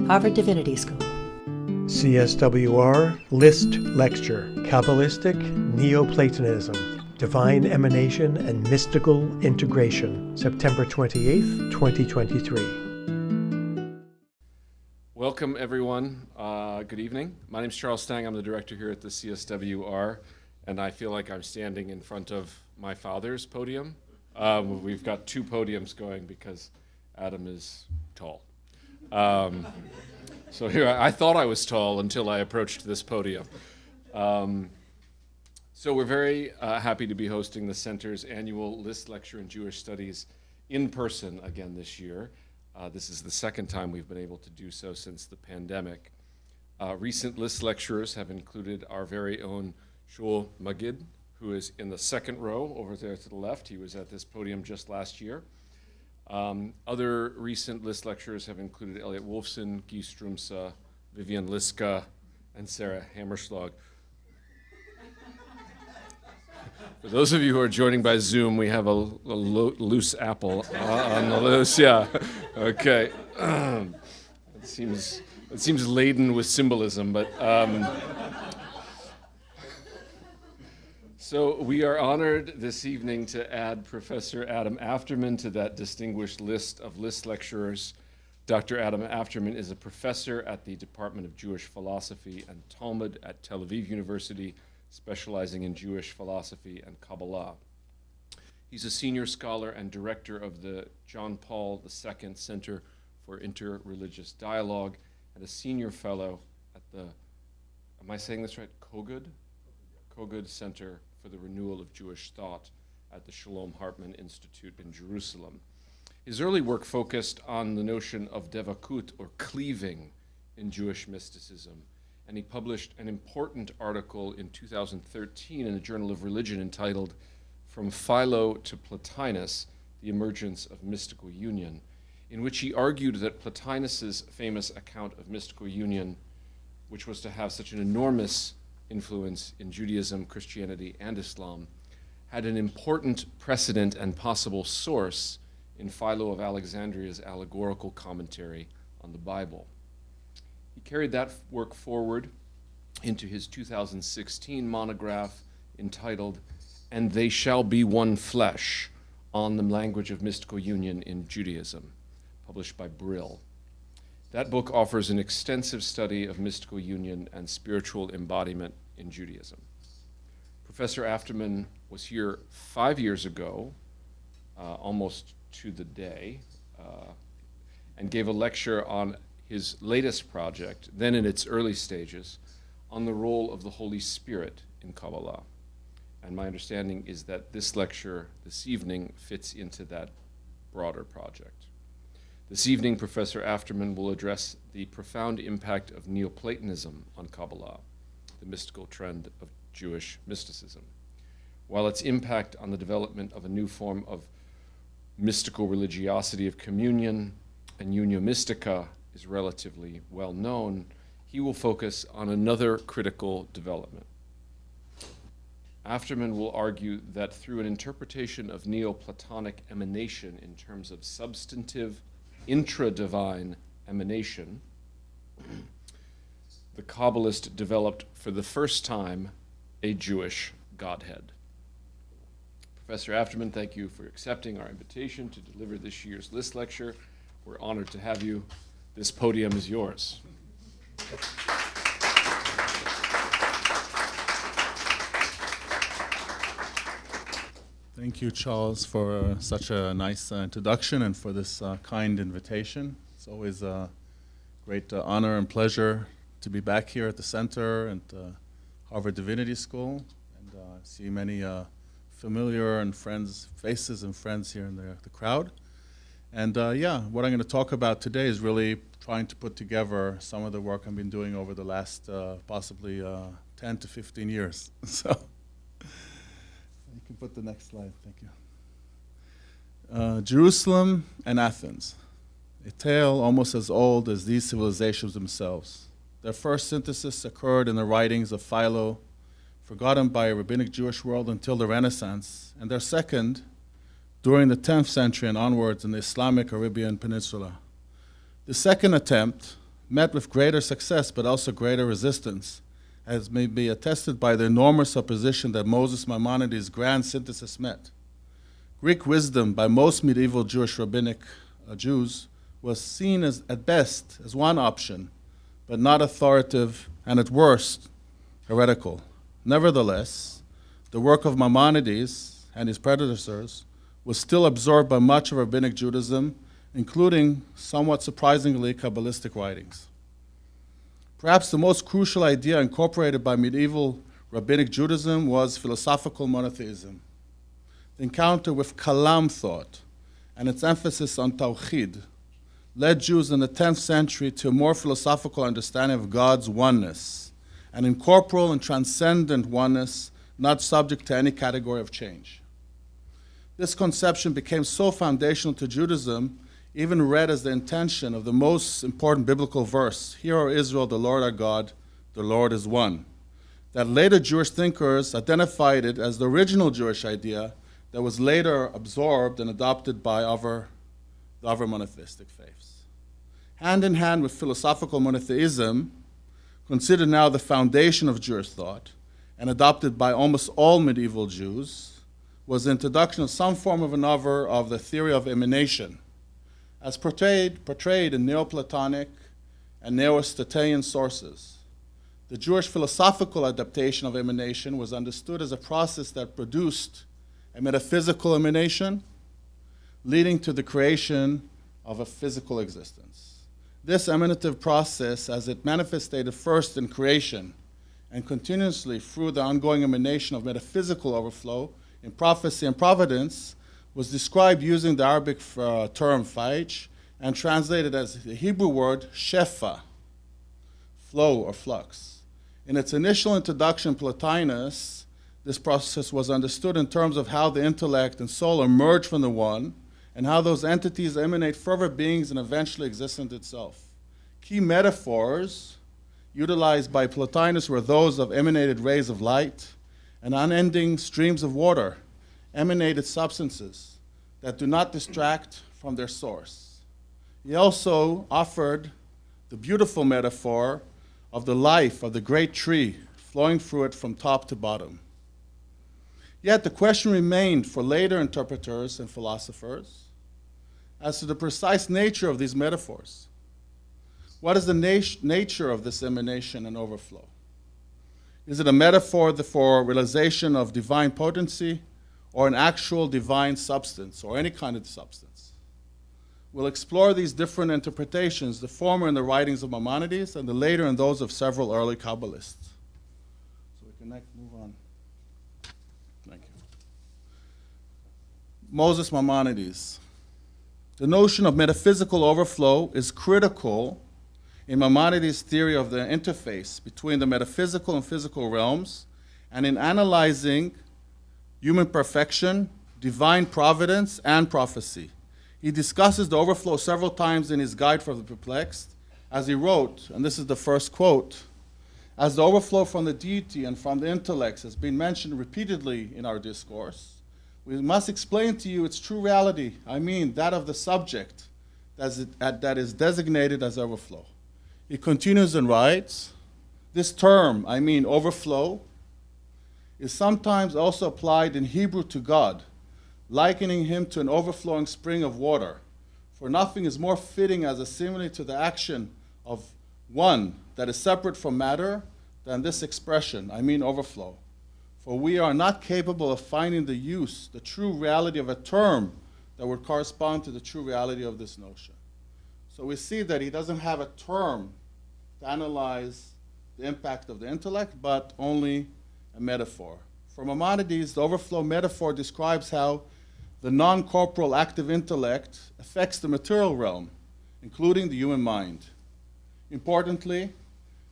Harvard Divinity School. CSWR List Lecture, Kabbalistic Neoplatonism, Divine Emanation and Mystical Integration, September 28th, 2023. Welcome, everyone. Good evening. My name is Charles Stang. I'm the director here at the CSWR, and I feel like I'm standing in front of my father's podium. We've got two podiums going because Adam is tall. So here, I thought I was tall until I approached this podium. So we're very happy to be hosting the Center's annual List Lecture in Jewish Studies in person again this year. This is the second time we've been able to do so since the pandemic. Recent List lecturers have included our very own Shul Magid, who is in the second row over there to the left. He was at this podium just last year. Other recent List lecturers have included Elliot Wolfson, Guy Strumsa, Vivian Liska, and Sarah Hammerschlag. For those of you who are joining by Zoom, we have a loose apple on the loose. Yeah, okay. It seems laden with symbolism, but. So we are honored this evening to add Professor Adam Afterman to that distinguished list of list lecturers. Dr. Adam Afterman is a professor at the Department of Jewish Philosophy and Talmud at Tel Aviv University, specializing in Jewish philosophy and Kabbalah. He's a senior scholar and director of the John Paul II Center for Interreligious Dialogue and a senior fellow at the, am I saying this right, Kogod Center for the Renewal of Jewish Thought at the Shalom Institute in Jerusalem. His early work focused on the notion of devakut, or cleaving, in Jewish mysticism, and he published an important article in 2013 in the Journal of Religion entitled From Philo to Plotinus, The Emergence of Mystical Union, in which he argued that Plotinus's famous account of mystical union, which was to have such an enormous influence in Judaism, Christianity, and Islam, had an important precedent and possible source in Philo of Alexandria's allegorical commentary on the Bible. He carried that work forward into his 2016 monograph entitled, And They Shall Be One Flesh, on the Language of Mystical Union in Judaism, published by Brill. That book offers an extensive study of mystical union and spiritual embodiment in Judaism. Professor Afterman was here 5 years ago, almost to the day, and gave a lecture on his latest project, then in its early stages, on the role of the Holy Spirit in Kabbalah. And my understanding is that this lecture this evening fits into that broader project. This evening, Professor Afterman will address the profound impact of Neoplatonism on Kabbalah, the mystical trend of Jewish mysticism, while its impact on the development of a new form of mystical religiosity of communion and unio mystica is relatively well known. He will focus on another critical development. Afterman will argue that through an interpretation of Neoplatonic emanation in terms of substantive intra-divine emanation, the Kabbalist developed for the first time a Jewish godhead. Professor Afterman, thank you for accepting our invitation to deliver this year's List Lecture. We're honored to have you. This podium is yours. Thank you, Charles, for such a nice introduction and for this kind invitation. It's always a great honor and pleasure to be back here at the center and Harvard Divinity School, and see many familiar and faces and friends here in the crowd. And what I'm going to talk about today is really trying to put together some of the work I've been doing over the last possibly 10 to 15 years. So you can put the next slide, thank you. Jerusalem and Athens, a tale almost as old as these civilizations themselves. Their first synthesis occurred in the writings of Philo, forgotten by a rabbinic Jewish world until the Renaissance, and their second during the 10th century and onwards in the Islamic Arabian Peninsula. The second attempt met with greater success but also greater resistance, as may be attested by the enormous opposition that Moses Maimonides' grand synthesis met. Greek wisdom by most medieval Jewish rabbinic Jews was seen as, at best, as one option, but not authoritative and at worst, heretical. Nevertheless, the work of Maimonides and his predecessors was still absorbed by much of rabbinic Judaism, including, somewhat surprisingly, Kabbalistic writings. Perhaps the most crucial idea incorporated by medieval rabbinic Judaism was philosophical monotheism. The encounter with Kalam thought and its emphasis on Tawhid led Jews in the 10th century to a more philosophical understanding of God's oneness, an incorporeal and transcendent oneness not subject to any category of change. This conception became so foundational to Judaism, even read as the intention of the most important biblical verse, "Hear, O Israel, the Lord our God, the Lord is one," that later Jewish thinkers identified it as the original Jewish idea that was later absorbed and adopted by the other monotheistic faiths. Hand in hand with philosophical monotheism, considered now the foundation of Jewish thought and adopted by almost all medieval Jews, was the introduction of some form of another of the theory of emanation, as portrayed in Neoplatonic and Neo-Platonic sources. The Jewish philosophical adaptation of emanation was understood as a process that produced a metaphysical emanation, leading to the creation of a physical existence. This emanative process, as it manifested first in creation and continuously through the ongoing emanation of metaphysical overflow in prophecy and providence, was described using the Arabic term faich and translated as the Hebrew word shefa, flow or flux. In its initial introduction, Plotinus, this process was understood in terms of how the intellect and soul emerge from the one and how those entities emanate further beings and eventually existence itself. Key metaphors utilized by Plotinus were those of emanated rays of light and unending streams of water, emanated substances that do not distract from their source. He also offered the beautiful metaphor of the life of the great tree flowing through it from top to bottom. Yet the question remained for later interpreters and philosophers as to the precise nature of these metaphors. What is the nature of this emanation and overflow? Is it a metaphor for realization of divine potency or an actual divine substance or any kind of substance? We'll explore these different interpretations, the former in the writings of Maimonides and the later in those of several early Kabbalists. So we can next move on. Thank you. Moses Maimonides. The notion of metaphysical overflow is critical in Maimonides' theory of the interface between the metaphysical and physical realms, and in analyzing human perfection, divine providence, and prophecy. He discusses the overflow several times in his Guide for the Perplexed, as he wrote, and this is the first quote, "As the overflow from the deity and from the intellects has been mentioned repeatedly in our discourse, we must explain to you its true reality, I mean that of the subject that is designated as overflow." He continues and writes, "This term, I mean overflow, is sometimes also applied in Hebrew to God, likening him to an overflowing spring of water. For nothing is more fitting as a simile to the action of one that is separate from matter than this expression, I mean overflow. For we are not capable of finding the true reality of a term that would correspond to the true reality of this notion." So we see that he doesn't have a term to analyze the impact of the intellect, but only a metaphor. For Maimonides, the overflow metaphor describes how the non-corporal active intellect affects the material realm, including the human mind. Importantly,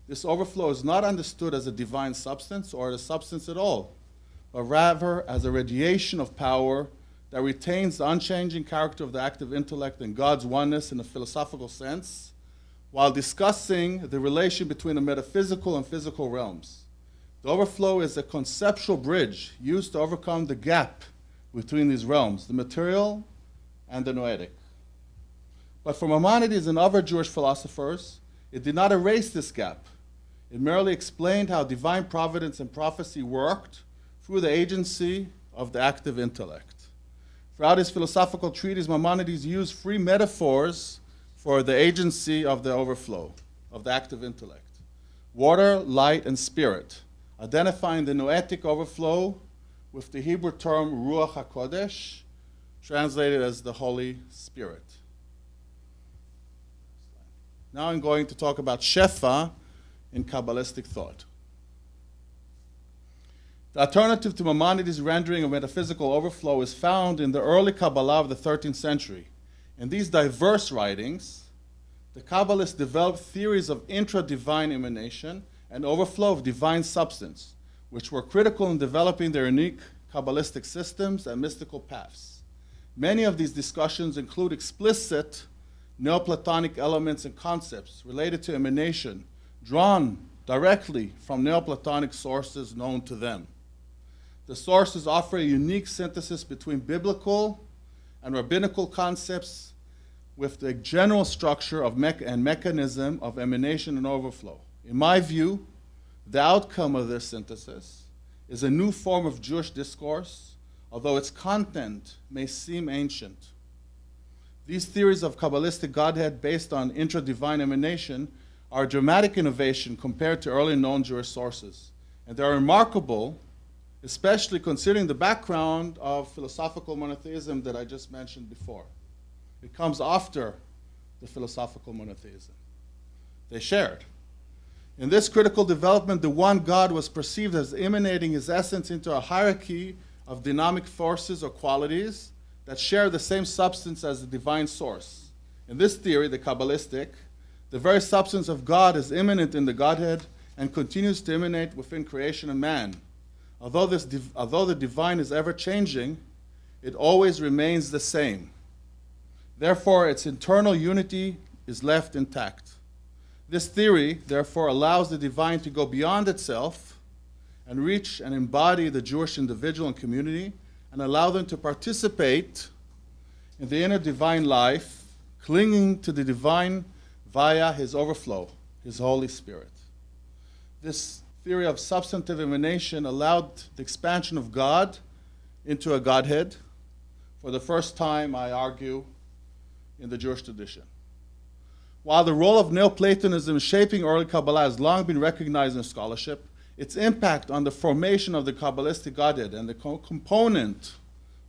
this overflow is not understood as a divine substance or a substance at all, but rather as a radiation of power that retains the unchanging character of the active intellect and God's oneness in a philosophical sense, while discussing the relation between the metaphysical and physical realms. The overflow is a conceptual bridge used to overcome the gap between these realms, the material and the noetic. But for Maimonides and other Jewish philosophers, It did not erase this gap. It merely explained how divine providence and prophecy worked through the agency of the active intellect. Throughout his philosophical treatise, Maimonides used three metaphors for the agency of the overflow, of the active intellect: water, light, and spirit, identifying the noetic overflow with the Hebrew term Ruach HaKodesh, translated as the Holy Spirit. Now I'm going to talk about Shefa in Kabbalistic thought. The alternative to Maimonides' rendering of metaphysical overflow is found in the early Kabbalah of the 13th century. In these diverse writings, the Kabbalists developed theories of intra-divine emanation and overflow of divine substance, which were critical in developing their unique Kabbalistic systems and mystical paths. Many of these discussions include explicit Neoplatonic elements and concepts related to emanation, drawn directly from Neoplatonic sources known to them. The sources offer a unique synthesis between biblical and rabbinical concepts with the general structure of and mechanism of emanation and overflow. In my view, the outcome of this synthesis is a new form of Jewish discourse, although its content may seem ancient. These theories of Kabbalistic godhead based on intra-divine emanation are a dramatic innovation compared to early known Jewish sources, and they are remarkable, especially considering the background of philosophical monotheism that I just mentioned before. It comes after the philosophical monotheism they shared. In this critical development, the one God was perceived as emanating his essence into a hierarchy of dynamic forces or qualities that share the same substance as the divine source. In this theory, the Kabbalistic, the very substance of God is immanent in the Godhead and continues to emanate within creation and man. Although the divine is ever-changing, it always remains the same. Therefore, its internal unity is left intact. This theory, therefore, allows the divine to go beyond itself and reach and embody the Jewish individual and community and allow them to participate in the inner divine life, clinging to the divine via his overflow, his Holy Spirit. This theory of substantive emanation allowed the expansion of God into a Godhead for the first time, I argue, in the Jewish tradition. While the role of Neoplatonism in shaping early Kabbalah has long been recognized in scholarship, its impact on the formation of the Kabbalistic Godhead and the component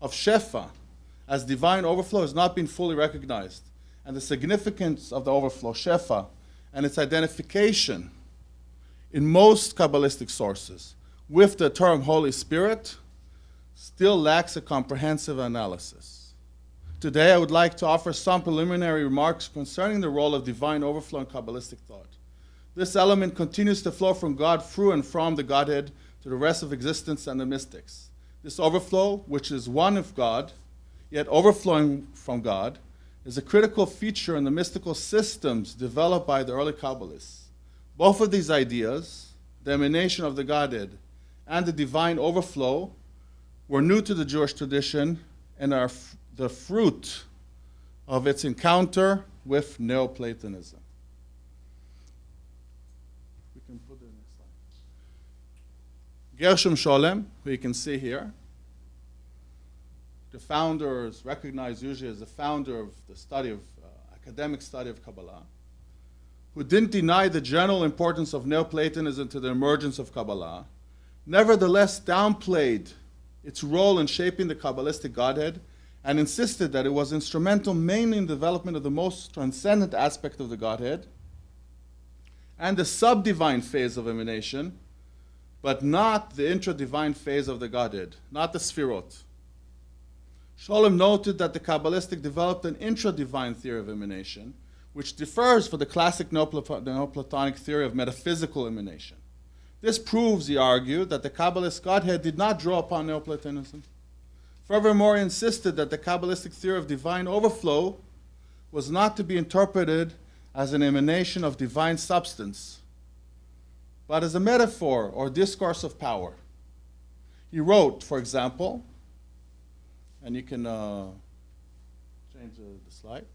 of Shefa as divine overflow has not been fully recognized, and the significance of the overflow, Shefa, and its identification in most Kabbalistic sources with the term Holy Spirit still lacks a comprehensive analysis. Today, I would like to offer some preliminary remarks concerning the role of divine overflow in Kabbalistic thought. This element continues to flow from God through and from the Godhead to the rest of existence and the mystics. This overflow, which is one of God, yet overflowing from God, is a critical feature in the mystical systems developed by the early Kabbalists. Both of these ideas, the emanation of the Godhead and the divine overflow, were new to the Jewish tradition and are the fruit of its encounter with Neoplatonism. We can put the next slide. Gershom Sholem, who you can see here, the founder is recognized usually as the founder of the study of academic study of Kabbalah, who didn't deny the general importance of Neoplatonism to the emergence of Kabbalah, nevertheless downplayed its role in shaping the Kabbalistic Godhead and insisted that it was instrumental mainly in the development of the most transcendent aspect of the Godhead and the subdivine phase of emanation, but not the intra-divine phase of the Godhead, not the Sfirot. Sholem noted that the Kabbalistic developed an intra-divine theory of emanation, which differs from the classic Neoplatonic theory of metaphysical emanation. This proves, he argued, that the Kabbalist Godhead did not draw upon Neoplatonism. Furthermore, he insisted that the Kabbalistic theory of divine overflow was not to be interpreted as an emanation of divine substance, but as a metaphor or discourse of power. He wrote, for example, and you can change the slide.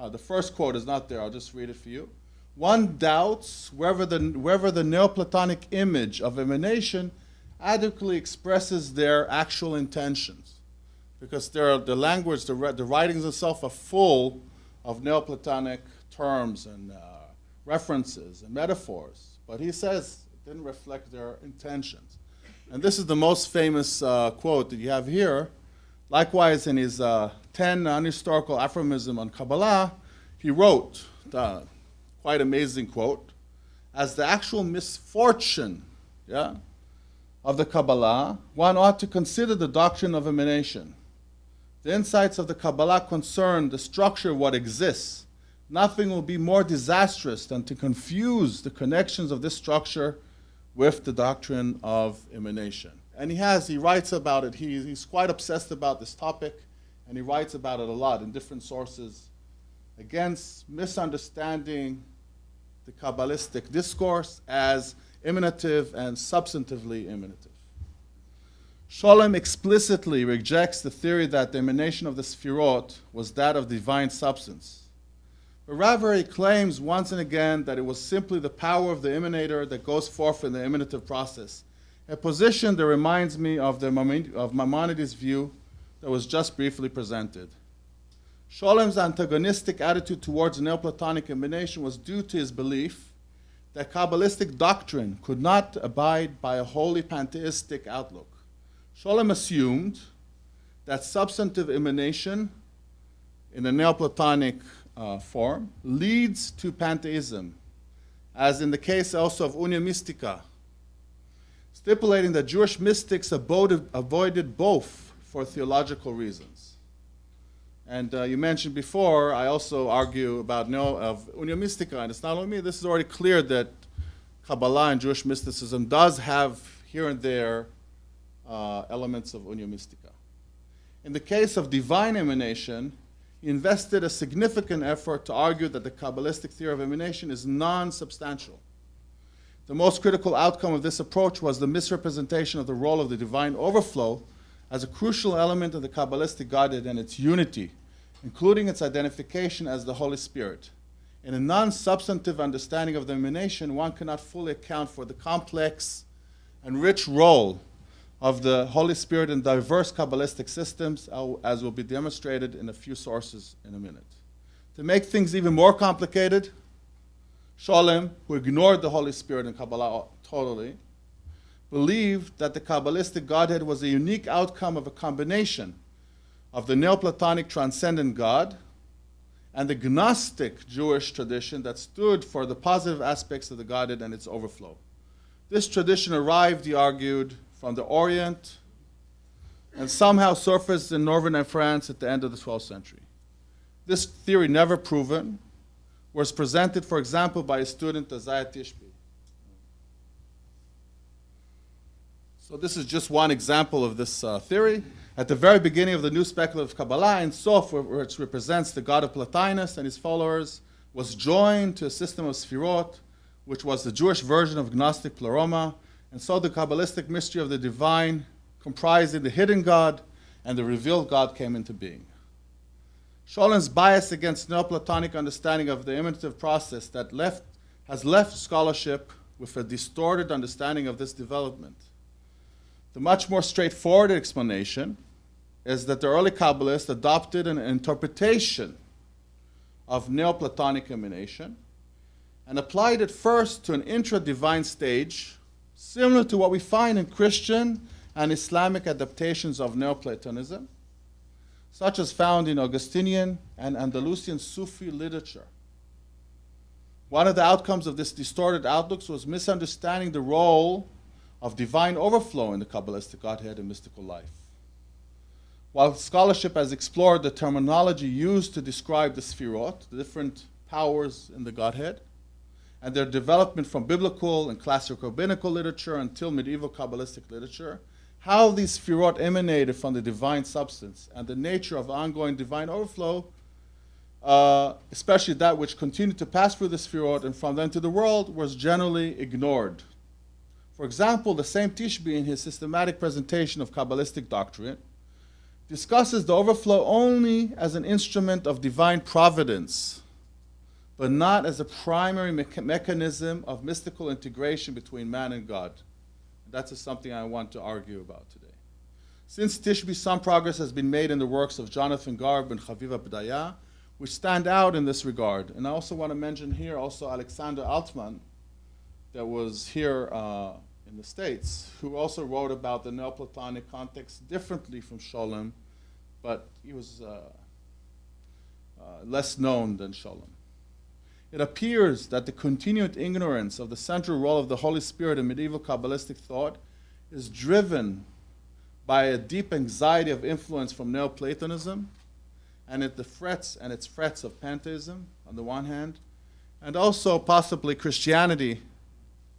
The first quote is not there, I'll just read it for you. one doubts whether the Neoplatonic image of emanation adequately expresses their actual intentions. Because the language, the writings themselves are full of Neoplatonic terms and references and metaphors. But he says it didn't reflect their intentions. And this is the most famous quote that you have here. Likewise, in his 10 unhistorical aphorisms on Kabbalah, he wrote the quite amazing quote, as the actual misfortune of the Kabbalah, one ought to consider the doctrine of emanation. The insights of the Kabbalah concern the structure of what exists. Nothing will be more disastrous than to confuse the connections of this structure with the doctrine of emanation. And he writes about it. He's quite obsessed about this topic, and he writes about it a lot in different sources against misunderstanding the Kabbalistic discourse as emanative and substantively emanative. Shalom explicitly rejects the theory that the emanation of the Sefirot was that of divine substance. But rather he claims once and again that it was simply the power of the emanator that goes forth in the emanative process, a position that reminds me of Maimonides' view that was just briefly presented. Shalom's antagonistic attitude towards Neoplatonic emanation was due to his belief that Kabbalistic doctrine could not abide by a wholly pantheistic outlook. Shalom assumed that substantive emanation in a Neoplatonic form leads to pantheism, as in the case also of unio mystica, stipulating that Jewish mystics avoided both for theological reasons. And you mentioned before, I also argue about unio mystica, and it's not only me, this is already clear that Kabbalah and Jewish mysticism does have here and there elements of unio mystica. In the case of divine emanation, he invested a significant effort to argue that the Kabbalistic theory of emanation is non-substantial. The most critical outcome of this approach was the misrepresentation of the role of the divine overflow as a crucial element of the Kabbalistic godhead and its unity, including its identification as the Holy Spirit. In a non-substantive understanding of the emanation, one cannot fully account for the complex and rich role of the Holy Spirit in diverse Kabbalistic systems, as will be demonstrated in a few sources in a minute. To make things even more complicated, Shalom, who ignored the Holy Spirit in Kabbalah totally, believed that the Kabbalistic Godhead was a unique outcome of a combination of the Neoplatonic transcendent God and the Gnostic Jewish tradition that stood for the positive aspects of the Godhead and its overflow. This tradition arrived, he argued, from the Orient and somehow surfaced in northern France at the end of the 12th century. This theory, never proven, was presented, for example, by a student, Isaiah Tishby. So this is just one example of this theory. At the very beginning of the new speculative Kabbalah, in Sof, which represents the god of Plotinus and his followers, was joined to a system of Sefirot, which was the Jewish version of Gnostic Pleroma, and so the Kabbalistic mystery of the divine, comprising the hidden God and the revealed God, came into being. Shalom's bias against Neoplatonic understanding of the emanative process has left scholarship with a distorted understanding of this development. The much more straightforward explanation is that the early Kabbalists adopted an interpretation of Neoplatonic emanation and applied it first to an intra-divine stage, similar to what we find in Christian and Islamic adaptations of Neoplatonism, such as found in Augustinian and Andalusian Sufi literature. One of the outcomes of this distorted outlook was misunderstanding the role of divine overflow in the Kabbalistic Godhead and mystical life. While scholarship has explored the terminology used to describe the Sefirot, the different powers in the Godhead, and their development from biblical and classical rabbinical literature until medieval Kabbalistic literature, how these Sefirot emanated from the divine substance and the nature of ongoing divine overflow, especially that which continued to pass through the Sefirot and from them to the world, was generally ignored. For example, the same Tishby, in his systematic presentation of Kabbalistic doctrine, discusses the overflow only as an instrument of divine providence, but not as a primary mechanism of mystical integration between man and God. That's something I want to argue about today. Since Tishbi, some progress has been made in the works of Jonathan Garb and Chaviva B'daya, which stand out in this regard. And I also want to mention here also Alexander Altman, that was here in the States, who also wrote about the Neoplatonic context differently from Shalom, but he was less known than Shalom. It appears that the continued ignorance of the central role of the Holy Spirit in medieval Kabbalistic thought is driven by a deep anxiety of influence from Neoplatonism and its threats of pantheism on the one hand, and also possibly Christianity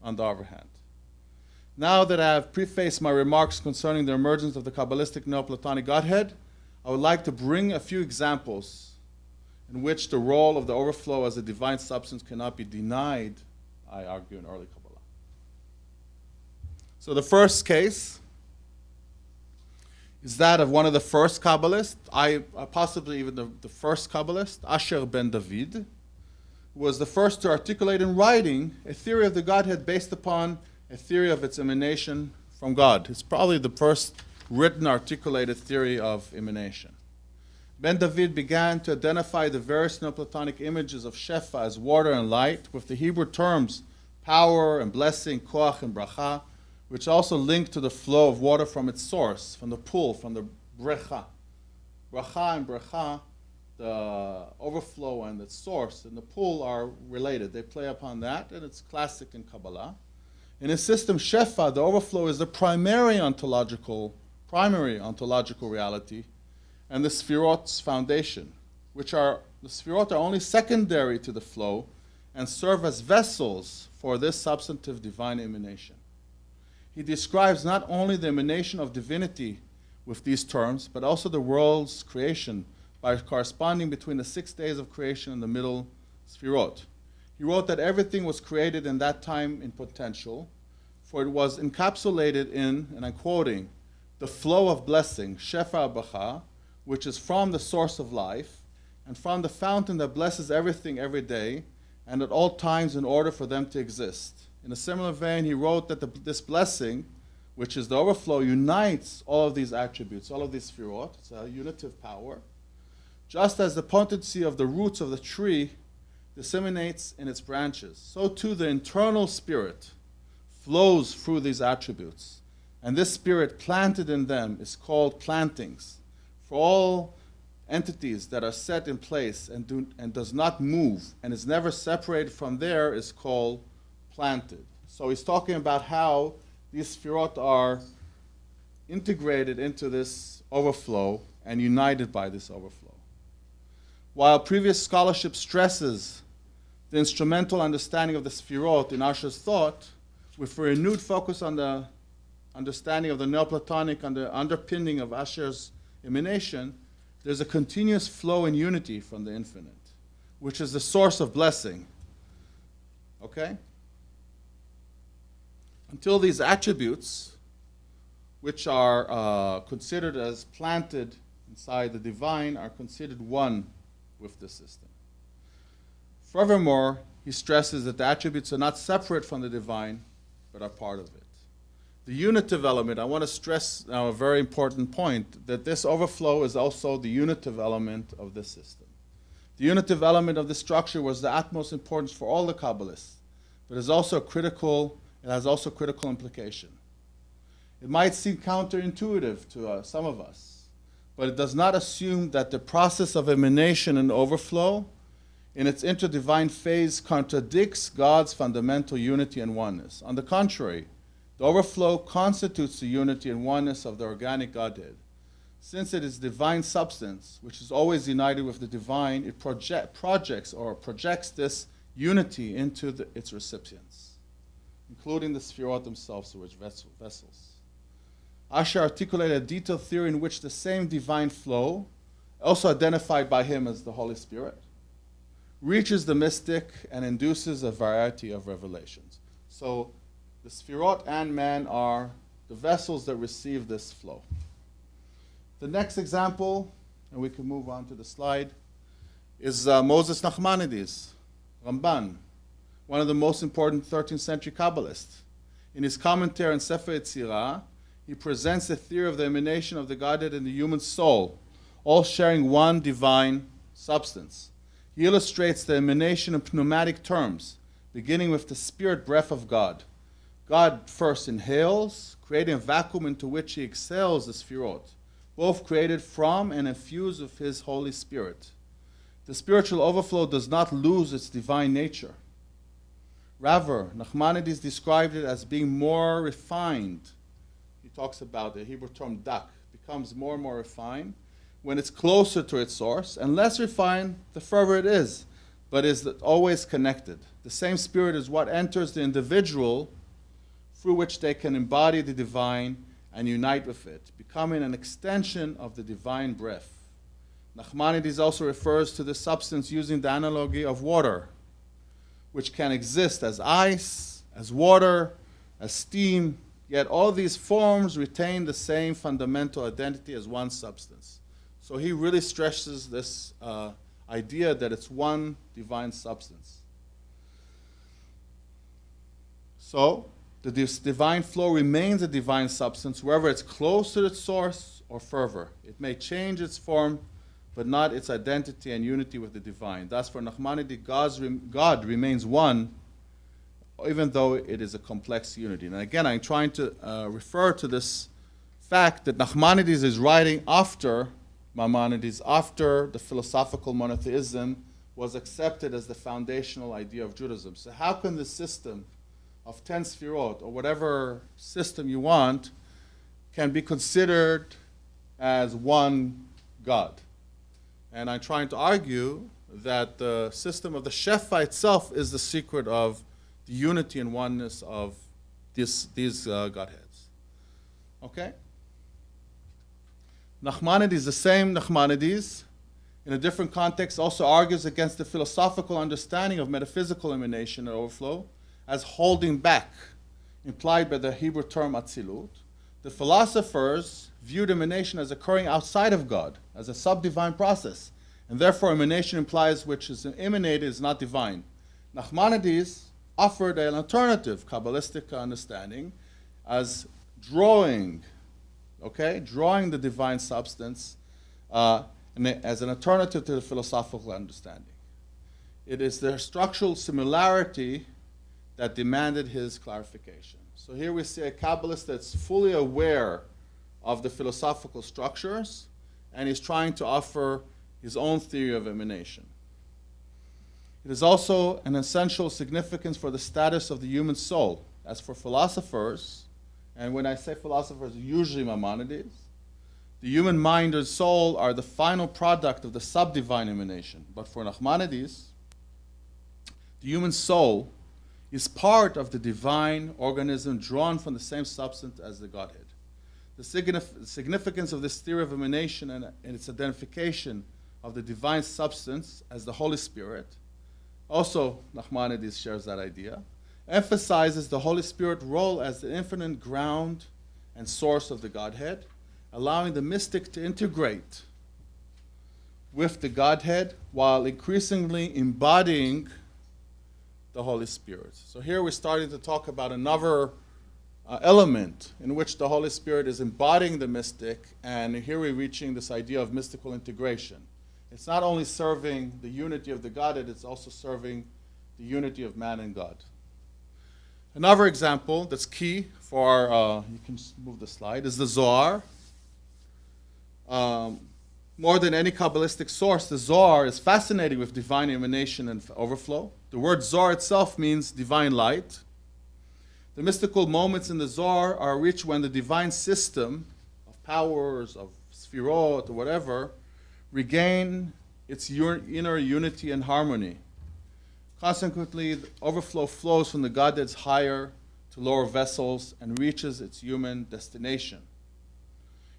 on the other hand. Now that I have prefaced my remarks concerning the emergence of the Kabbalistic Neoplatonic godhead, I would like to bring a few examples in which the role of the overflow as a divine substance cannot be denied, I argue, in early Kabbalah. So the first case is that of one of the first Kabbalists, possibly even the first Kabbalist, Asher ben David, who was the first to articulate in writing a theory of the Godhead based upon a theory of its emanation from God. It's probably the first written, articulated theory of emanation. Ben David began to identify the various Neoplatonic images of Shefa as water and light with the Hebrew terms power and blessing, koach and bracha, which also link to the flow of water from its source, from the pool, from the brecha. Bracha and brecha, the overflow and its source and the pool are related. They play upon that, and it's classic in Kabbalah. In his system, Shefa, the overflow, is the primary ontological reality, and the Sfirot's foundation, the Sfirot are only secondary to the flow and serve as vessels for this substantive divine emanation. He describes not only the emanation of divinity with these terms, but also the world's creation by corresponding between the 6 days of creation and the middle Sfirot. He wrote that everything was created in that time in potential, for it was encapsulated in, and I'm quoting, the flow of blessing, Shefa Bacha, which is from the source of life, and from the fountain that blesses everything every day, and at all times in order for them to exist. In a similar vein, he wrote that this blessing, which is the overflow, unites all of these attributes, all of these sfirot. It's a unitive power. Just as the potency of the roots of the tree disseminates in its branches, so too the internal spirit flows through these attributes. And this spirit planted in them is called plantings. For all entities that are set in place and does not move and is never separated from there is called planted. So he's talking about how these sfirot are integrated into this overflow and united by this overflow. While previous scholarship stresses the instrumental understanding of the sfirot in Asher's thought, with a renewed focus on the understanding of the Neoplatonic and the underpinning of Asher's emanation, there's a continuous flow in unity from the infinite, which is the source of blessing. Okay? Until these attributes, which are considered as planted inside the divine, are considered one with the system. Furthermore, he stresses that the attributes are not separate from the divine, but are part of it. The unitive element, I want to stress now a very important point, that this overflow is also the unitive element of this system. The unitive element of this structure was the utmost importance for all the Kabbalists, but it has also critical implication. It might seem counterintuitive to some of us, but it does not assume that the process of emanation and overflow in its intra-divine phase contradicts God's fundamental unity and oneness. On the contrary, the overflow constitutes the unity and oneness of the organic Godhead. Since it is divine substance, which is always united with the divine, it projects this unity into its recipients, including the Sfirot themselves, which vessels. Asher articulated a detailed theory in which the same divine flow, also identified by him as the Holy Spirit, reaches the mystic and induces a variety of revelations. So the Sfirot and man are the vessels that receive this flow. The next example, and we can move on to the slide, is Moses Nachmanides, Ramban, one of the most important 13th century Kabbalists. In his commentary on Sefer Yetzirah, he presents the theory of the emanation of the Godhead in the human soul, all sharing one divine substance. He illustrates the emanation in pneumatic terms, beginning with the spirit breath of God. God first inhales, creating a vacuum into which he exhales the Sefirot, both created from and infused with his Holy Spirit. The spiritual overflow does not lose its divine nature. Rather, Nachmanides described it as being more refined. He talks about the Hebrew term dak, becomes more and more refined when it's closer to its source, and less refined the further it is, but is always connected. The same spirit is what enters the individual through which they can embody the divine and unite with it, becoming an extension of the divine breath. Nachmanides also refers to the substance using the analogy of water, which can exist as ice, as water, as steam, yet all these forms retain the same fundamental identity as one substance. So he really stresses this idea that it's one divine substance. So this divine flow remains a divine substance, whether it's close to its source or further. It may change its form, but not its identity and unity with the divine. Thus, for Nachmanides, God remains one, even though it is a complex unity. And again, I'm trying to refer to this fact that Nachmanides is writing after Maimonides, after the philosophical monotheism was accepted as the foundational idea of Judaism. So how can the system of 10 Sefirot, or whatever system you want, can be considered as one God? And I'm trying to argue that the system of the Shefa itself is the secret of the unity and oneness of these Godheads. Okay? Nachmanides, the same Nachmanides, in a different context, also argues against the philosophical understanding of metaphysical emanation and overflow as holding back, implied by the Hebrew term atzilut. The philosophers viewed emanation as occurring outside of God, as a sub-divine process, and therefore emanation implies which is emanated is not divine. Nachmanides offered an alternative Kabbalistic understanding as drawing the divine substance as an alternative to the philosophical understanding. It is their structural similarity that demanded his clarification. So here we see a Kabbalist that's fully aware of the philosophical structures, and he's trying to offer his own theory of emanation. It is also an essential significance for the status of the human soul. As for philosophers, and when I say philosophers, usually Maimonides, the human mind and soul are the final product of the sub-divine emanation. But for Nachmanides, the human soul is part of the divine organism drawn from the same substance as the Godhead. The significance of this theory of emanation and its identification of the divine substance as the Holy Spirit, also Nachmanides shares that idea, emphasizes the Holy Spirit role as the infinite ground and source of the Godhead, allowing the mystic to integrate with the Godhead while increasingly embodying the Holy Spirit. So here we're starting to talk about another element in which the Holy Spirit is embodying the mystic, and here we're reaching this idea of mystical integration. It's not only serving the unity of the Godhead, it's also serving the unity of man and God. Another example that's key for you can move the slide, is the Zohar. More than any Kabbalistic source, the Zohar is fascinating with divine emanation and overflow. The word Zohar itself means divine light. The mystical moments in the Zohar are reached when the divine system of powers, of Sefirot, or whatever, regain its inner unity and harmony. Consequently, the overflow flows from the Godhead's higher to lower vessels and reaches its human destination.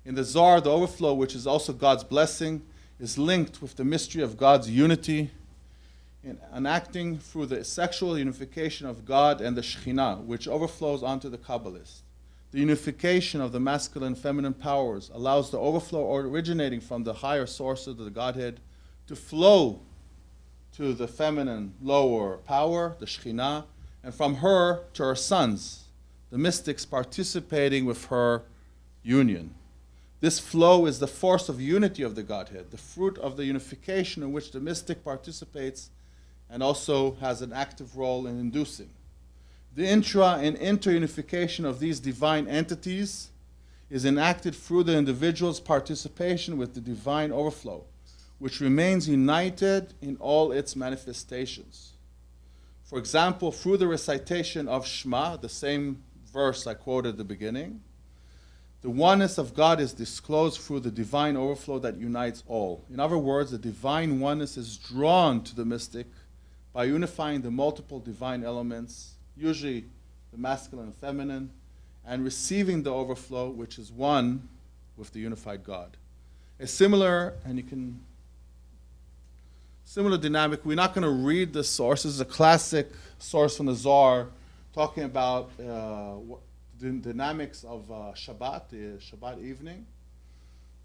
In the Zohar, the overflow, which is also God's blessing, is linked with the mystery of God's unity in enacting through the sexual unification of God and the Shekhinah, which overflows onto the Kabbalist. The unification of the masculine and feminine powers allows the overflow originating from the higher source of the Godhead to flow to the feminine lower power, the Shekhinah, and from her to her sons, the mystics participating with her union. This flow is the force of unity of the Godhead, the fruit of the unification in which the mystic participates and also has an active role in inducing. The intra and inter-unification of these divine entities is enacted through the individual's participation with the divine overflow, which remains united in all its manifestations. For example, through the recitation of Shema, the same verse I quoted at the beginning, the oneness of God is disclosed through the divine overflow that unites all. In other words, the divine oneness is drawn to the mystic by unifying the multiple divine elements, usually the masculine and feminine, and receiving the overflow, which is one with the unified God. A similar dynamic, we're not going to read the source. This is a classic source from the Zohar talking about the dynamics of Shabbat, the Shabbat evening.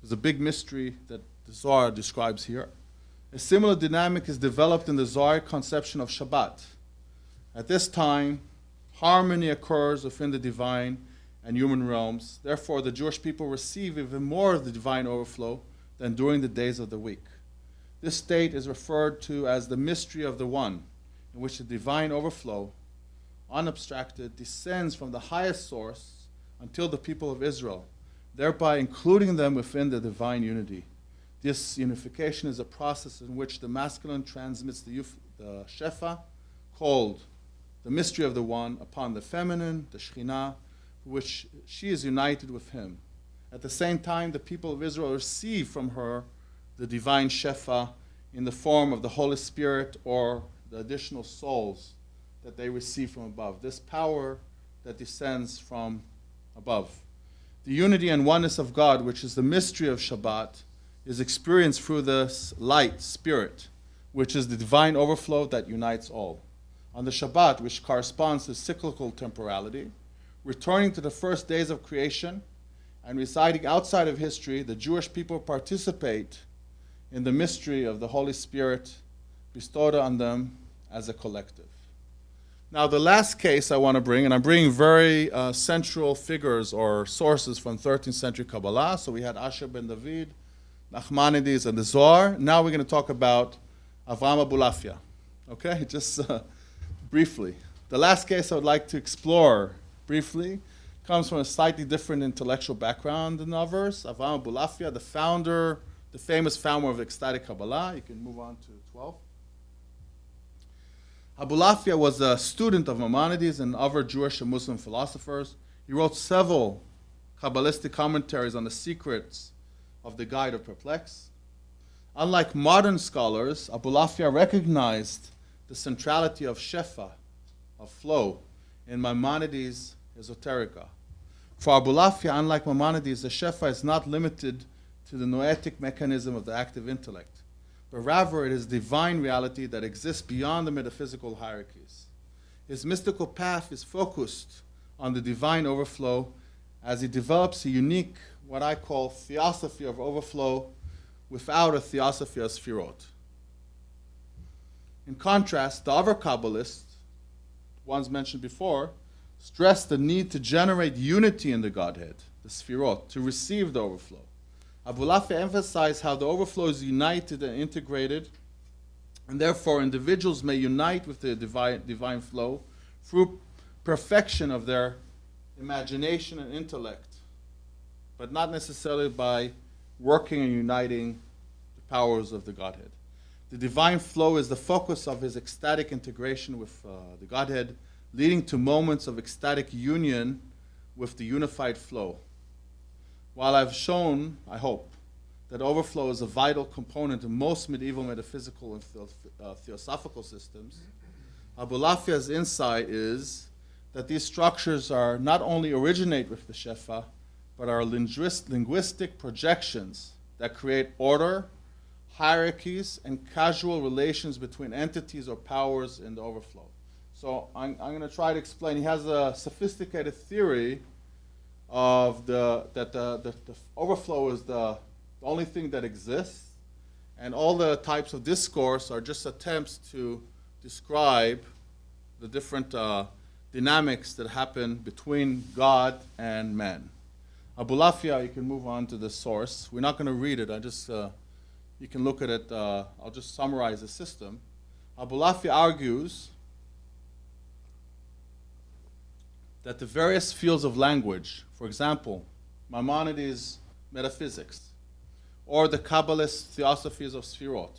There's a big mystery that the Zohar describes here. A similar dynamic is developed in the Zohar conception of Shabbat. At this time, harmony occurs within the divine and human realms. Therefore, the Jewish people receive even more of the divine overflow than during the days of the week. This state is referred to as the mystery of the One, in which the divine overflow, unabstracted, descends from the highest source until the people of Israel, thereby including them within the divine unity. This unification is a process in which the masculine transmits the Shefa, called the mystery of the One, upon the feminine, the Shekhinah, which she is united with him. At the same time, the people of Israel receive from her the divine Shefa in the form of the Holy Spirit or the additional souls that they receive from above. This power that descends from above. The unity and oneness of God, which is the mystery of Shabbat, is experienced through this light spirit, which is the divine overflow that unites all. On the Shabbat, which corresponds to cyclical temporality, returning to the first days of creation and residing outside of history, the Jewish people participate in the mystery of the Holy Spirit bestowed on them as a collective. Now, the last case I want to bring, and I'm bringing very central figures or sources from 13th century Kabbalah. So we had Asher ben David, Nachmanides, and the Zohar. Now we're going to talk about Avraham Abulafia. Okay, just briefly. The last case I would like to explore briefly comes from a slightly different intellectual background than others. Avraham Abulafia, the founder, the famous founder of ecstatic Kabbalah. You can move on to 12. Abulafia was a student of Maimonides and other Jewish and Muslim philosophers. He wrote several Kabbalistic commentaries on the secrets of the Guide of Perplex. Unlike modern scholars, Abulafia recognized the centrality of Shefa, of flow, in Maimonides' Esoterica. For Abulafia, unlike Maimonides, the Shefa is not limited to the noetic mechanism of the active intellect, but rather it is divine reality that exists beyond the metaphysical hierarchies. His mystical path is focused on the divine overflow as he develops a unique, what I call, theosophy of overflow without a theosophy of Sfirot. In contrast, the other Kabbalists, ones mentioned before, stress the need to generate unity in the Godhead, the Sfirot, to receive the overflow. Abulafia emphasized how the overflow is united and integrated, and therefore individuals may unite with the divine flow through perfection of their imagination and intellect, but not necessarily by working and uniting the powers of the Godhead. The divine flow is the focus of his ecstatic integration with the Godhead, leading to moments of ecstatic union with the unified flow. While I've shown, I hope, that overflow is a vital component in most medieval metaphysical and theosophical systems, Abulafia's insight is that these structures are not only originate with the Shefa, but are linguistic projections that create order, hierarchies, and causal relations between entities or powers in the overflow. So I'm going to try to explain. He has a sophisticated theory of that the overflow is the only thing that exists, And all the types of discourse are just attempts to describe the different dynamics that happen between God and man. Abulafia, you can move on to the source. We're not going to read it. You can look at it. I'll just summarize the system. Abulafia argues that the various fields of language, for example, Maimonides' metaphysics, or the Kabbalist theosophies of Sfirot,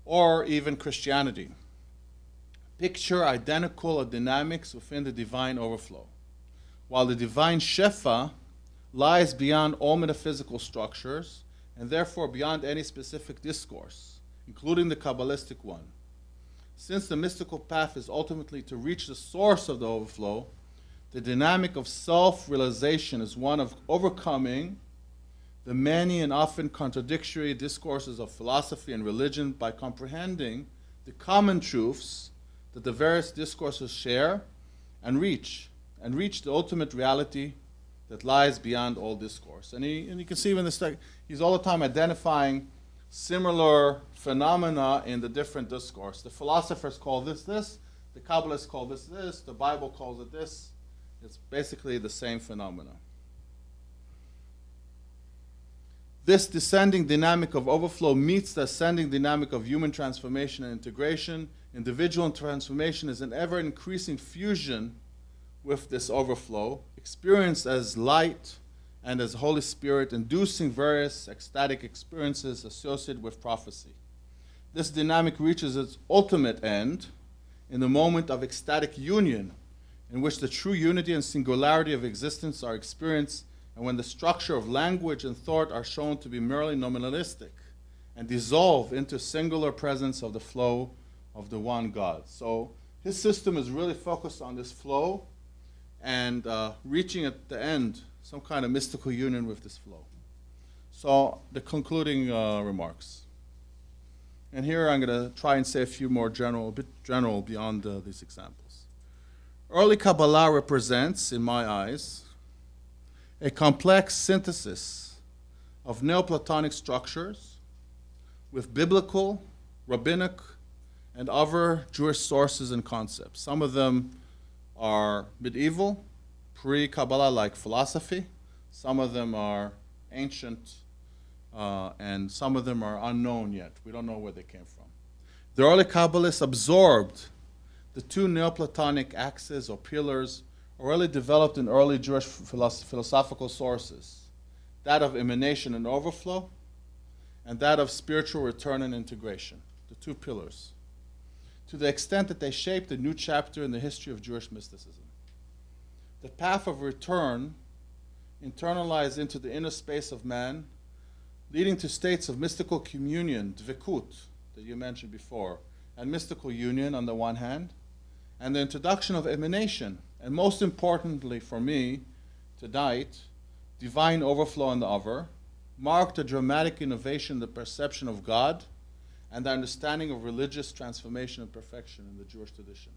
or even Christianity, picture identical dynamics within the divine overflow, while the divine Shefa lies beyond all metaphysical structures and therefore beyond any specific discourse, including the Kabbalistic one. Since the mystical path is ultimately to reach the source of the overflow, the dynamic of self-realization is one of overcoming the many and often contradictory discourses of philosophy and religion by comprehending the common truths that the various discourses share and reach the ultimate reality that lies beyond all discourse. And you can see in this text, he's all the time identifying similar phenomena in the different discourse. The philosophers call this, the Kabbalists call this, the Bible calls it this. It's basically the same phenomena. This descending dynamic of overflow meets the ascending dynamic of human transformation and integration. Individual transformation is an ever-increasing fusion with this overflow, experienced as light and as Holy Spirit, inducing various ecstatic experiences associated with prophecy. This dynamic reaches its ultimate end in the moment of ecstatic union, in which the true unity and singularity of existence are experienced, and when the structure of language and thought are shown to be merely nominalistic and dissolve into singular presence of the flow of the one God. So his system is really focused on this flow and reaching at the end some kind of mystical union with this flow. So the concluding remarks. And here I'm going to try and say a few more a bit general beyond these examples. Early Kabbalah represents, in my eyes, a complex synthesis of Neoplatonic structures with biblical, rabbinic, and other Jewish sources and concepts. Some of them are medieval, pre-Kabbalah-like philosophy. Some of them are ancient, and some of them are unknown yet. We don't know where they came from. The early Kabbalists absorbed the two Neoplatonic axes or pillars already developed in early Jewish philosophical sources, that of emanation and overflow, and that of spiritual return and integration, the two pillars, to the extent that they shaped a new chapter in the history of Jewish mysticism. The path of return internalized into the inner space of man, leading to states of mystical communion, dvikut, that you mentioned before, and mystical union on the one hand, and the introduction of emanation, and most importantly for me, tonight, divine overflow on the other, marked a dramatic innovation in the perception of God and the understanding of religious transformation and perfection in the Jewish tradition.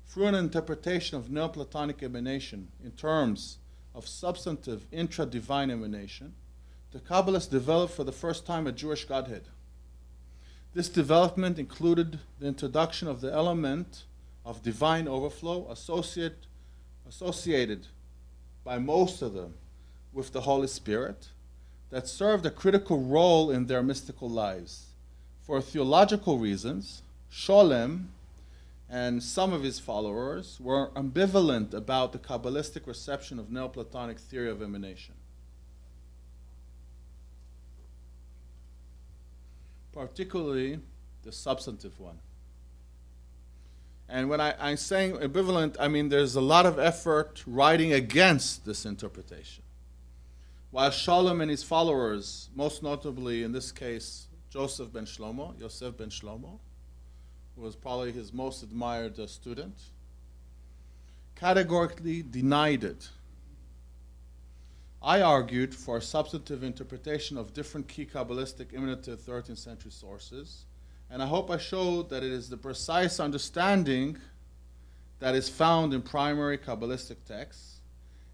Through an interpretation of Neoplatonic emanation in terms of substantive intra-divine emanation, the Kabbalists developed for the first time a Jewish godhead. This development included the introduction of the element of divine overflow associated by most of them with the Holy Spirit that served a critical role in their mystical lives. For theological reasons, Shalom and some of his followers were ambivalent about the Kabbalistic reception of Neoplatonic theory of emanation, particularly the substantive one. And when I'm saying ambivalent, I mean there's a lot of effort writing against this interpretation. While Shalom and his followers, most notably in this case, Yosef ben Shlomo, who was probably his most admired student, categorically denied it. I argued for a substantive interpretation of different key Kabbalistic imitative 13th century sources, and I hope I showed that it is the precise understanding that is found in primary Kabbalistic texts,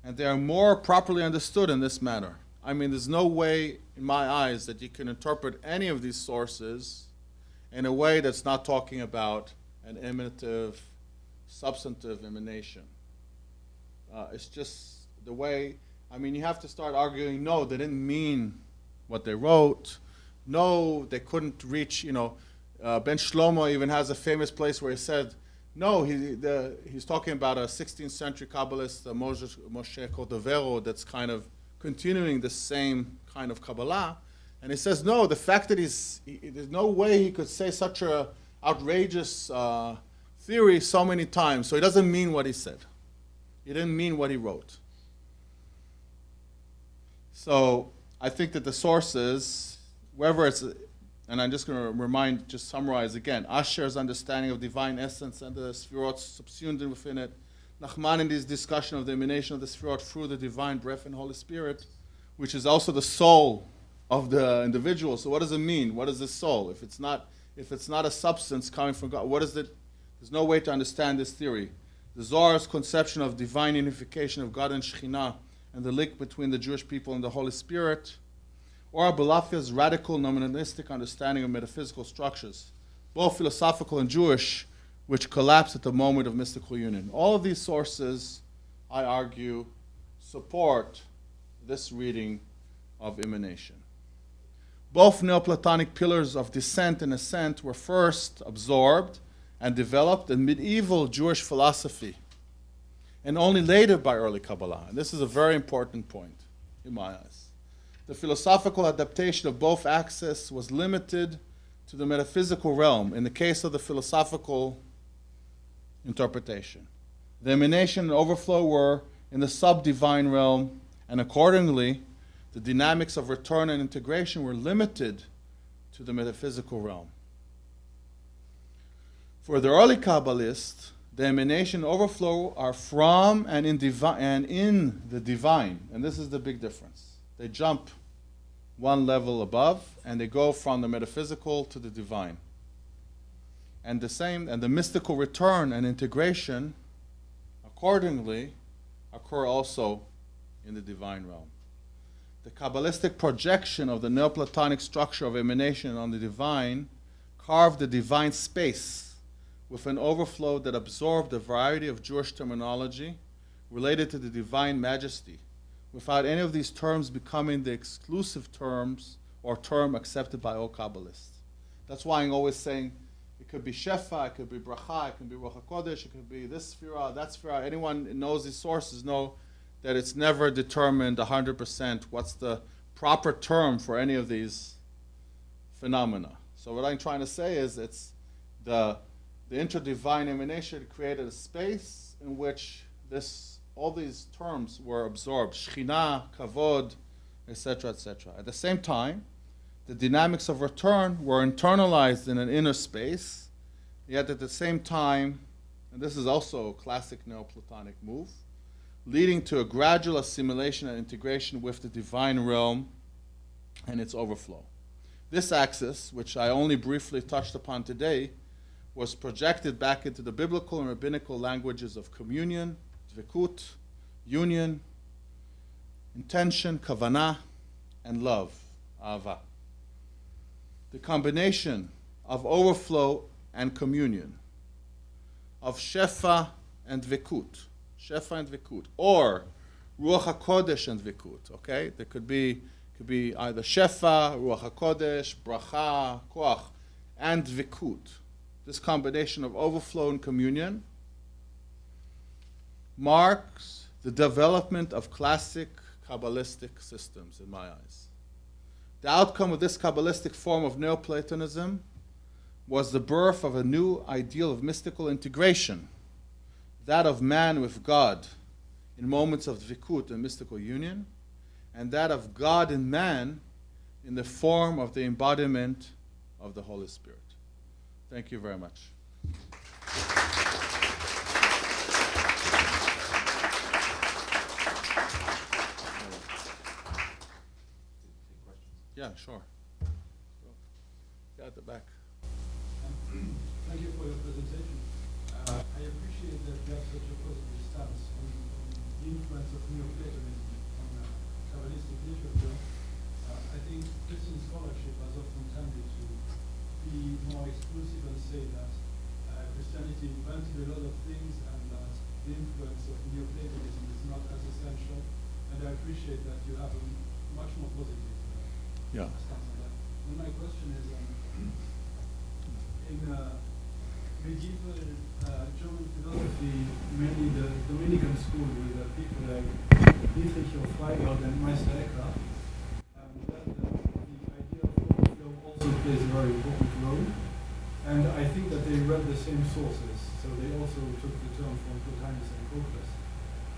and they are more properly understood in this manner. I mean, there's no way, in my eyes, that you can interpret any of these sources in a way that's not talking about an emanative, substantive emanation. It's just the way, I mean, you have to start arguing, no, they didn't mean what they wrote. No, they couldn't reach, Ben Shlomo even has a famous place where he said, no, he's talking about a 16th century Kabbalist, Moshe Cordovero, that's kind of continuing the same kind of Kabbalah. And he says, no, the fact that there's no way he could say such a outrageous theory so many times. So he doesn't mean what he said. He didn't mean what he wrote. So I think that the sources, wherever it's, and I'm just going to just summarize again, Asher's understanding of divine essence and the Sefirot subsumed within it, Nachmanides' discussion of the emanation of the Sefirot through the divine breath and Holy Spirit, which is also the soul of the individual. So what does it mean? What is the soul? If it's not a substance coming from God, what is it? There's no way to understand this theory. The Zohar's conception of divine unification of God and Shekhinah and the link between the Jewish people and the Holy Spirit, or Balafia's radical nominalistic understanding of metaphysical structures, both philosophical and Jewish, which collapsed at the moment of mystical union. All of these sources, I argue, support this reading of emanation. Both Neoplatonic pillars of descent and ascent were first absorbed and developed in medieval Jewish philosophy, and only later by early Kabbalah. And this is a very important point in my eyes. The philosophical adaptation of both axes was limited to the metaphysical realm in the case of the philosophical interpretation. The emanation and overflow were in the sub-divine realm, and accordingly, the dynamics of return and integration were limited to the metaphysical realm. For the early Kabbalists, the emanation and overflow are from and in the divine, and this is the big difference. They jump one level above, and they go from the metaphysical to the divine. And the mystical return and integration, accordingly, occur also in the divine realm. The Kabbalistic projection of the Neoplatonic structure of emanation on the divine carved the divine space with an overflow that absorbed a variety of Jewish terminology related to the divine majesty, without any of these terms becoming the exclusive terms or term accepted by all Kabbalists. That's why I'm always saying it could be Shefa, it could be Bracha, it could be Ruach HaKodesh, it could be this Sefirah, that Sefirah. Anyone who knows these sources know that it's never determined 100% what's the proper term for any of these phenomena. So what I'm trying to say is it's the intra-divine emanation created a space in which all these terms were absorbed, Shekhinah, Kavod, etc., etc. At the same time, the dynamics of return were internalized in an inner space, yet at the same time, and this is also a classic Neoplatonic move, leading to a gradual assimilation and integration with the divine realm and its overflow. This axis, which I only briefly touched upon today, was projected back into the biblical and rabbinical languages of communion, dvekut, union, intention, kavanah, and love, ahava. The combination of overflow and communion, of shefa and dvekut, or Ruach HaKodesh and dvekut, okay? There could be either shefa, Ruach HaKodesh, bracha, koach, and dvekut. This combination of overflow and communion marks the development of classic Kabbalistic systems, in my eyes. The outcome of this Kabbalistic form of Neoplatonism was the birth of a new ideal of mystical integration, that of man with God in moments of dvekut and mystical union, and that of God and man in the form of the embodiment of the Holy Spirit. Thank you very much. Yeah, sure. Yeah, at the back. Thank you for your presentation. I appreciate that you have such a positive stance on the influence of Neoplatonism on Kabbalistic literature, I think Christian scholarship has often tended to be more exclusive and say that Christianity invented a lot of things and that the influence of Neoplatonism is not as essential. And I appreciate that you have a much more positive stance on that. And my question is, in medieval German philosophy, mainly the Dominican school with people like Dietrich or Freigeld and Meister Eckhart, that the idea of overflow also plays a very important role. And I think that they read the same sources, so they also took the term from Plotinus and Proclus.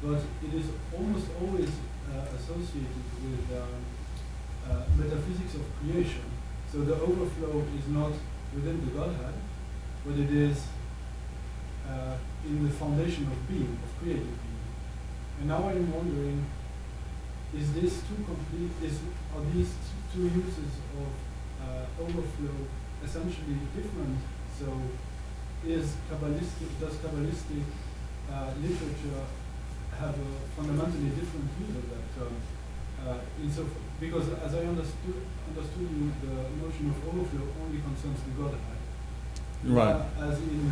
But it is almost always associated with metaphysics of creation. So the overflow is not within the godhead, but it is in the foundation of being, of created being. And now I'm wondering, is this too complete? Are these two uses of overflow essentially different? So does Kabbalistic literature have a fundamentally different use of that term? Because as I understood you, the notion of overflow only concerns the godhead. Right. As in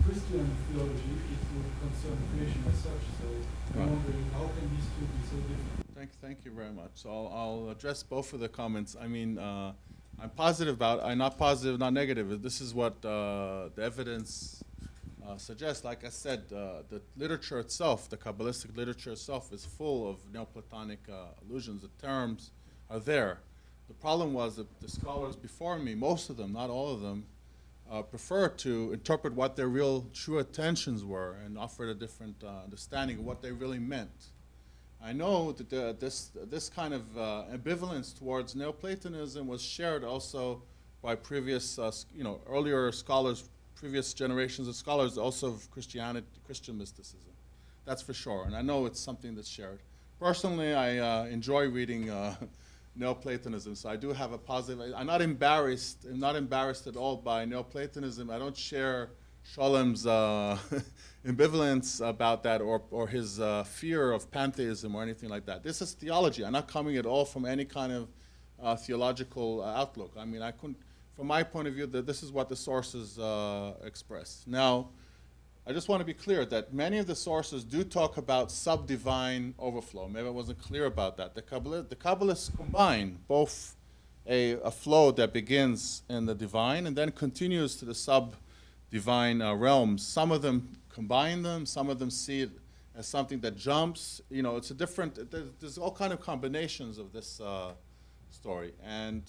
Christian theology, it would concern creation as such. So I'm wondering, how can these two be so different? Thank you very much. So I'll address both of the comments. I mean, I'm positive about. I'm not positive, not negative. This is what the evidence suggests. Like I said, the literature itself, the Kabbalistic literature itself, is full of Neoplatonic allusions. The terms are there. The problem was that the scholars before me, most of them, not all of them, prefer to interpret what their real true intentions were and offered a different understanding of what they really meant. I know that this kind of ambivalence towards Neoplatonism was shared also by previous, earlier scholars, previous generations of scholars, also of Christian mysticism. That's for sure, and I know it's something that's shared. Personally, I enjoy reading Neoplatonism, so I do have a positive. I'm not embarrassed. I'm not embarrassed at all by Neoplatonism. I don't share Shalom's ambivalence about that, or his fear of pantheism or anything like that. This is theology. I'm not coming at all from any kind of theological outlook. I mean, I couldn't, from my point of view, that this is what the sources express. Now, I just want to be clear that many of the sources do talk about sub-divine overflow. Maybe I wasn't clear about that. The Kabbalists combine both a flow that begins in the divine and then continues to the sub-divine realms. Some of them combine them. Some of them see it as something that jumps. You know, it's a different. There's all kind of combinations of this story. And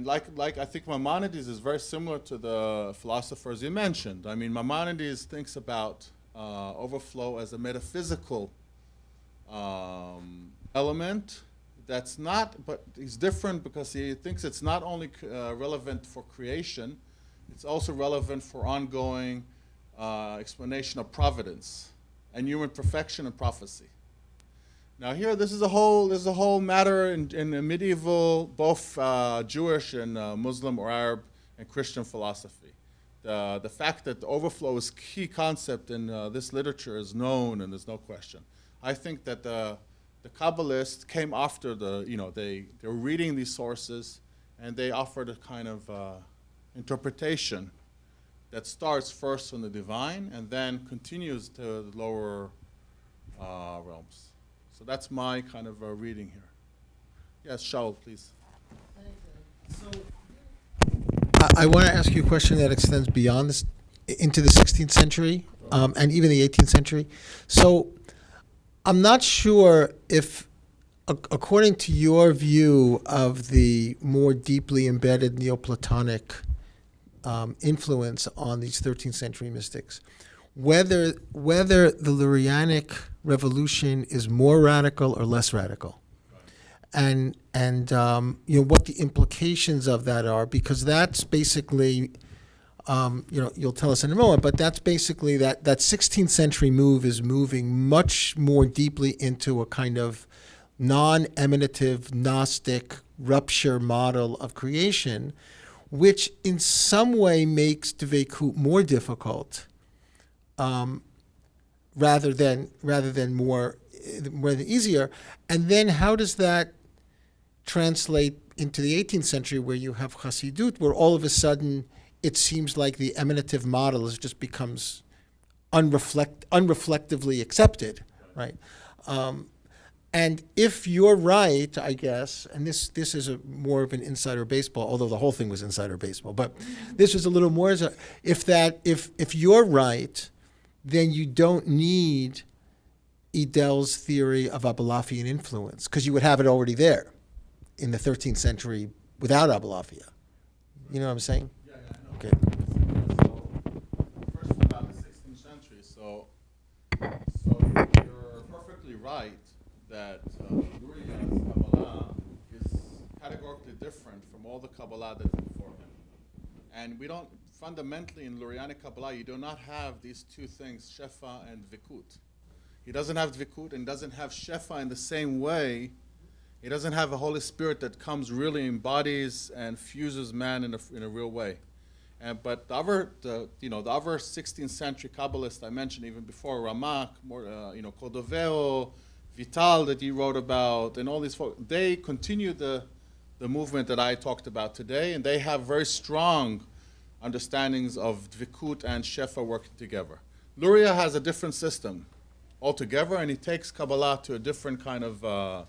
like I think Maimonides is very similar to the philosophers you mentioned. I mean, Maimonides thinks about overflow as a metaphysical element that's not, but he's different because he thinks it's not only relevant for creation, it's also relevant for ongoing explanation of providence and human perfection and prophecy. Now here, there's a whole matter in the medieval, both Jewish and Muslim or Arab and Christian philosophy. The fact that the overflow is key concept in this literature is known, and there's no question. I think that the Kabbalists came after they were reading these sources, and they offered a kind of interpretation that starts first from the divine and then continues to the lower realms. So that's my kind of reading here. Yes, Shaul, please. So I want to ask you a question that extends beyond this, into the 16th century and even the 18th century. So I'm not sure if, according to your view of the more deeply embedded Neoplatonic influence on these 13th century mystics, whether the Lurianic revolution is more radical or less radical, and what the implications of that are, because that's basically you'll tell us in a moment, but that's basically that 16th century move is moving much more deeply into a kind of non-emanative Gnostic rupture model of creation, which in some way makes Dveikut more difficult. Rather than more more easier. And then how does that translate into the 18th century, where you have Hasidut, where all of a sudden it seems like the emanative model just becomes unreflectively accepted, right? And if you're right, I guess, and this is more of an insider baseball, although the whole thing was insider baseball, but this was a little more as if you're right, then you don't need Edel's theory of Abulafian influence, because you would have it already there in the 13th century without Abulafia. You know what I'm saying? Yeah, I know. Okay. So, first about the 16th century. So you're perfectly right that Luria's Kabbalah is categorically different from all the Kabbalah that's before him. And we don't, fundamentally in Lurianic Kabbalah, you do not have these two things, Shefa and Vikut. He doesn't have Vikut and doesn't have Shefa in the same way. He doesn't have a Holy Spirit that comes really embodies and fuses man in a real way. But the other 16th century Kabbalists I mentioned even before, Ramak, Cordovero, Vital that he wrote about, and all these folks, they continue the movement that I talked about today, and they have very strong understandings of Dvikut and Shefa working together. Luria has a different system altogether, and he takes Kabbalah to a different kind of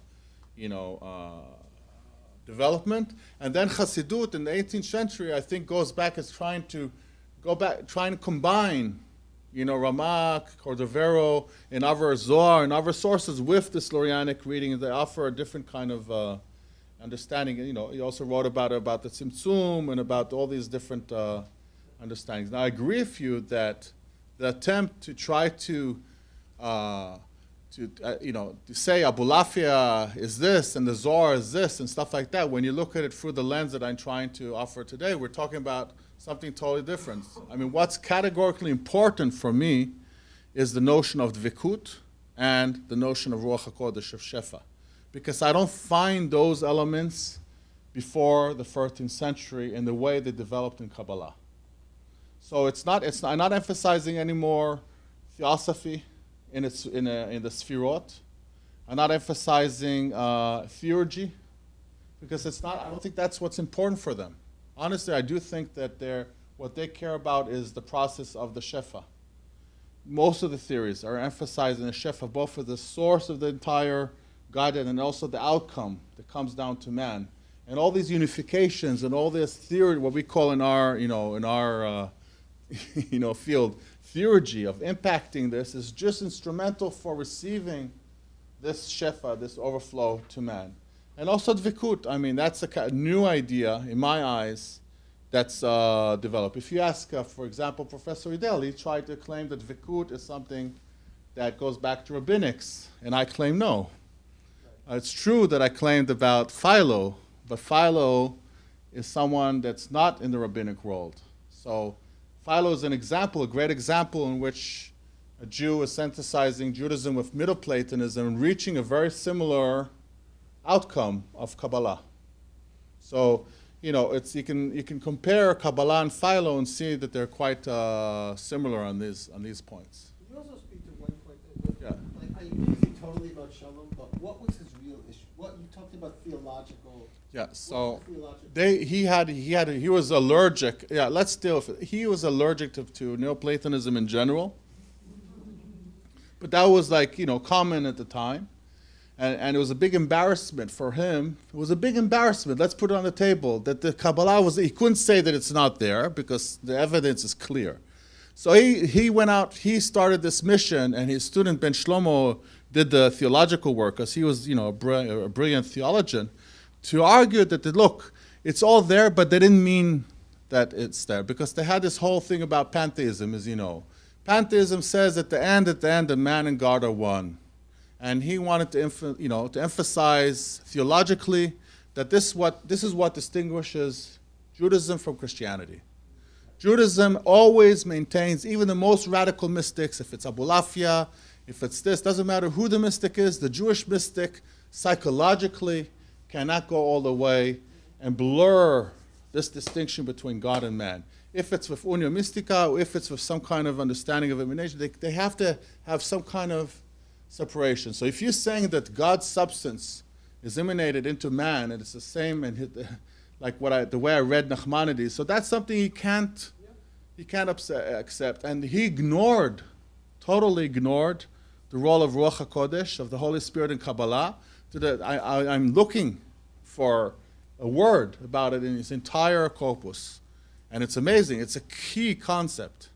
development. And then Hasidut in the 18th century, I think, goes back as trying to combine, Ramak, Cordovero, and other Zohar and other sources with this Lurianic reading, and they offer a different kind of understanding. He also wrote about the Tzimtzum and about all these different understandings. Now, I agree with you that the attempt to try to say Abulafia is this and the Zohar is this and stuff like that, when you look at it through the lens that I'm trying to offer today, we're talking about something totally different. I mean, what's categorically important for me is the notion of Dvikut and the notion of Ruach HaKodesh, of Shefa. Because I don't find those elements before the 13th century in the way they developed in Kabbalah. So I'm not emphasizing anymore theosophy in the Sfirot. I'm not emphasizing theurgy, because I don't think that's what's important for them. Honestly, I do think that what they care about is the process of the Shefa. Most of the theories are emphasizing the Shefa, both for the source of the entire godhead and also the outcome that comes down to man. And all these unifications and all this theory, what we call in our field, theurgy of impacting this, is just instrumental for receiving this Shefa, this overflow to man. And also Dvikut, I mean, that's a new idea, in my eyes, that's developed. If you ask, for example, Professor Edel, he tried to claim that Dvikut is something that goes back to rabbinics, and I claim no. It's true that I claimed about Philo, but Philo is someone that's not in the rabbinic world. So Philo is an example, a great example in which a Jew is synthesizing Judaism with Neoplatonism and reaching a very similar outcome of Kabbalah. So, you can compare Kabbalah and Philo and see that they're quite similar on these points. Could you also speak to one point? Yeah. I agree with you totally about Shalom, but what was his real issue? What you talked about theological. Yeah. So theological? he was allergic. Yeah. Let's deal with it. He was allergic to Neoplatonism in general, but that was common at the time. And it was a big embarrassment for him. It was a big embarrassment. Let's put it on the table that the Kabbalah he couldn't say that it's not there because the evidence is clear. So he went out, he started this mission, and his student Ben Shlomo did the theological work, because he was a brilliant theologian, to argue that, look, it's all there, but they didn't mean that it's there, because they had this whole thing about pantheism, as you know. Pantheism says at the end, the man and God are one. And he wanted to emphasize theologically that this is what distinguishes Judaism from Christianity. Judaism always maintains, even the most radical mystics, if it's Abulafia, if it's this, doesn't matter who the mystic is, the Jewish mystic psychologically cannot go all the way and blur this distinction between God and man. If it's with unio mystica, or if it's with some kind of understanding of emanation, they have to have some kind of separation. So if you're saying that God's substance is emanated into man, and it's the same, and like the way I read Nachmanides, so that's something he can't accept, and he totally ignored the role of Ruach HaKodesh, of the Holy Spirit in Kabbalah. I'm looking for a word about it in his entire corpus, and it's amazing. It's a key concept.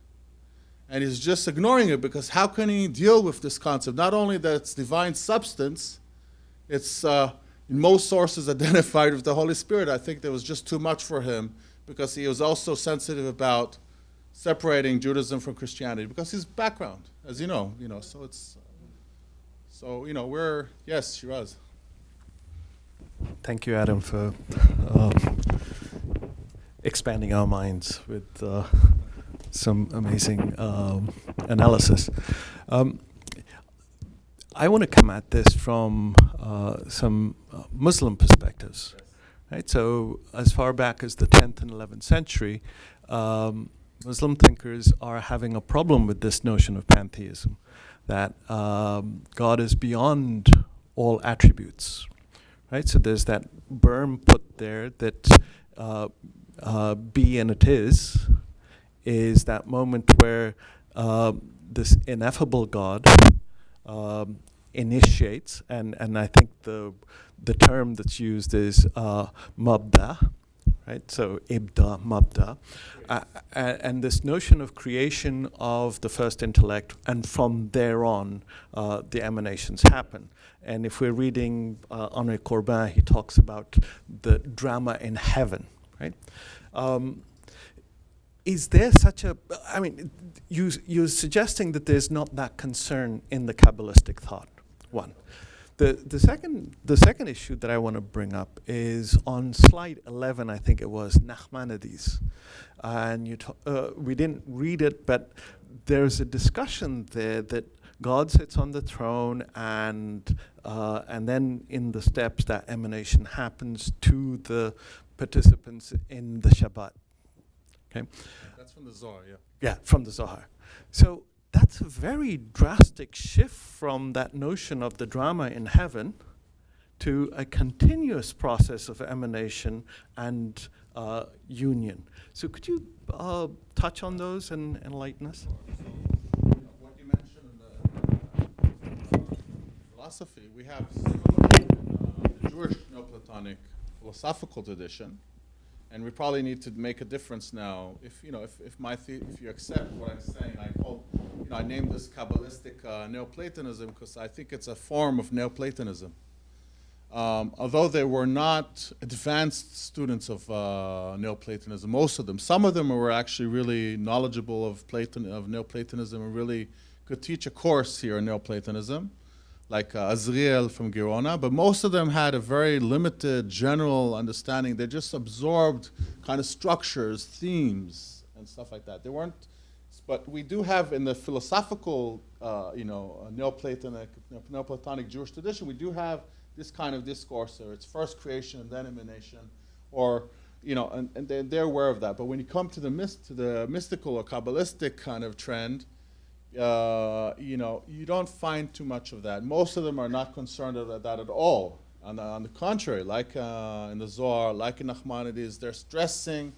And he's just ignoring it, because how can he deal with this concept? Not only that it's divine substance, it's in most sources identified with the Holy Spirit. I think there was just too much for him, because he was also sensitive about separating Judaism from Christianity, because his background, as you know, so it's, yes, Shiraz. Thank you, Adam, for expanding our minds with some amazing analysis. I want to come at this from some Muslim perspectives, right? So as far back as the 10th and 11th century, Muslim thinkers are having a problem with this notion of pantheism, that God is beyond all attributes, right? So there's that berm put there that be and it is that moment where this ineffable God initiates, and I think the term that's used is mabda, right? So ibda, mabda, and this notion of creation of the first intellect, and from there on, the emanations happen. And if we're reading Henri Corbin, he talks about the drama in heaven, right? Is there such a, I mean, you're suggesting that there's not that concern in the Kabbalistic thought, one. The second issue that I want to bring up is on slide 11, I think it was, Nachmanides. And we didn't read it, but there's a discussion there that God sits on the throne, and then in the steps that emanation happens to the participants in the Shabbat. Okay. That's from the Zohar, yeah. Yeah, from the Zohar. So that's a very drastic shift from that notion of the drama in heaven to a continuous process of emanation and union. So could you touch on those and enlighten us? What you mentioned in the philosophy, we have the Jewish Neoplatonic philosophical tradition. And we probably need to make a difference now. If you accept what I'm saying, I named this Kabbalistic Neoplatonism because I think it's a form of Neoplatonism. Although they were not advanced students of Neoplatonism, most of them. Some of them were actually really knowledgeable of Neoplatonism and really could teach a course here in Neoplatonism, like Azriel from Girona, but most of them had a very limited general understanding. They just absorbed kind of structures, themes, and stuff like that. They weren't, but we do have in the philosophical, Neoplatonic Jewish tradition, we do have this kind of discourse. So it's first creation and then emanation, or and they're aware of that. But when you come to the mystical or Kabbalistic kind of trend, you don't find too much of that. Most of them are not concerned about that at all. On the contrary, like in the Zohar, like in Nachmanides, they're stressing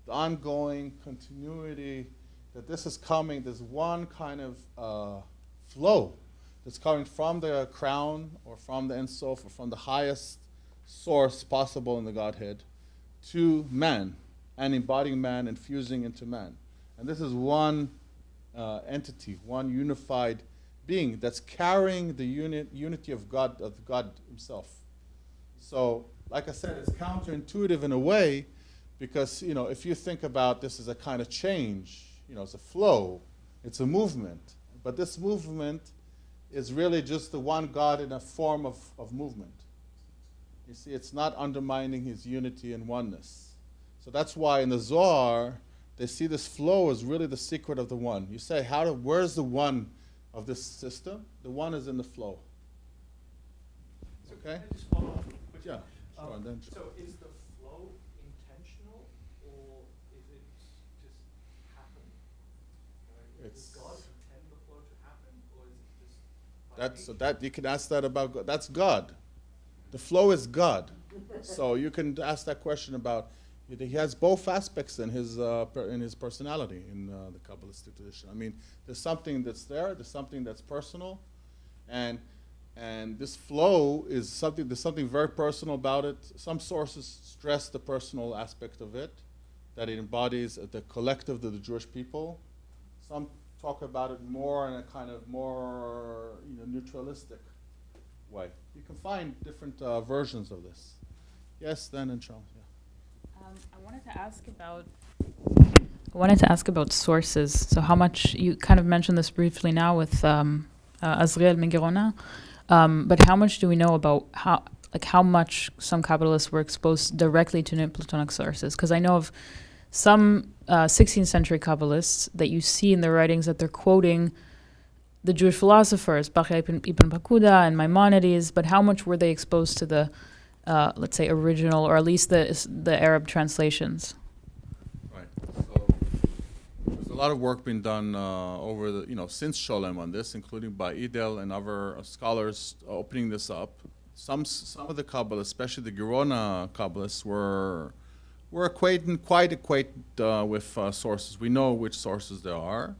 the ongoing continuity, that this is coming, there's one kind of flow that's coming from the crown or from the Ein Sof or from the highest source possible in the Godhead to man, and embodying man and fusing into man. And this is one entity, one unified being that's carrying the unity of God himself. So, like I said, it's counterintuitive in a way, because if you think about this as a kind of change, it's a flow, it's a movement, but this movement is really just the one God in a form of movement. You see, it's not undermining his unity and oneness. So that's why in the Zohar, they see this flow as really the secret of the one. You say, where's the one of this system? The one is in the flow. Okay? Can I just follow up? Yeah, sure. And then So is the flow intentional, or is it just happening? Does God intend the flow to happen, or is it just by That you can ask that about God. That's God. The flow is God. So you can ask that question about. He has both aspects in his personality in the Kabbalistic tradition. I mean, there's something that's there. There's something that's personal, and this flow is something. There's something very personal about it. Some sources stress the personal aspect of it, that it embodies the collective of the Jewish people. Some talk about it more in a kind of more neutralistic way. You can find different versions of this. Yes, then and Charles. Yeah. I wanted to ask about sources. So how much, you kind of mentioned this briefly now with Azriel Migirona, but how much do we know about how much some Kabbalists were exposed directly to Neoplatonic sources? Because I know of some 16th century Kabbalists that you see in their writings that they're quoting the Jewish philosophers, Bachya ibn Pakuda and Maimonides, but how much were they exposed to the let's say original, or at least the Arab translations? Right. So there's a lot of work being done over the since Shalom on this, including by Idel and other scholars opening this up. Some of the Kabbalists, especially the Girona Kabbalists, were quite acquainted with sources. We know which sources there are.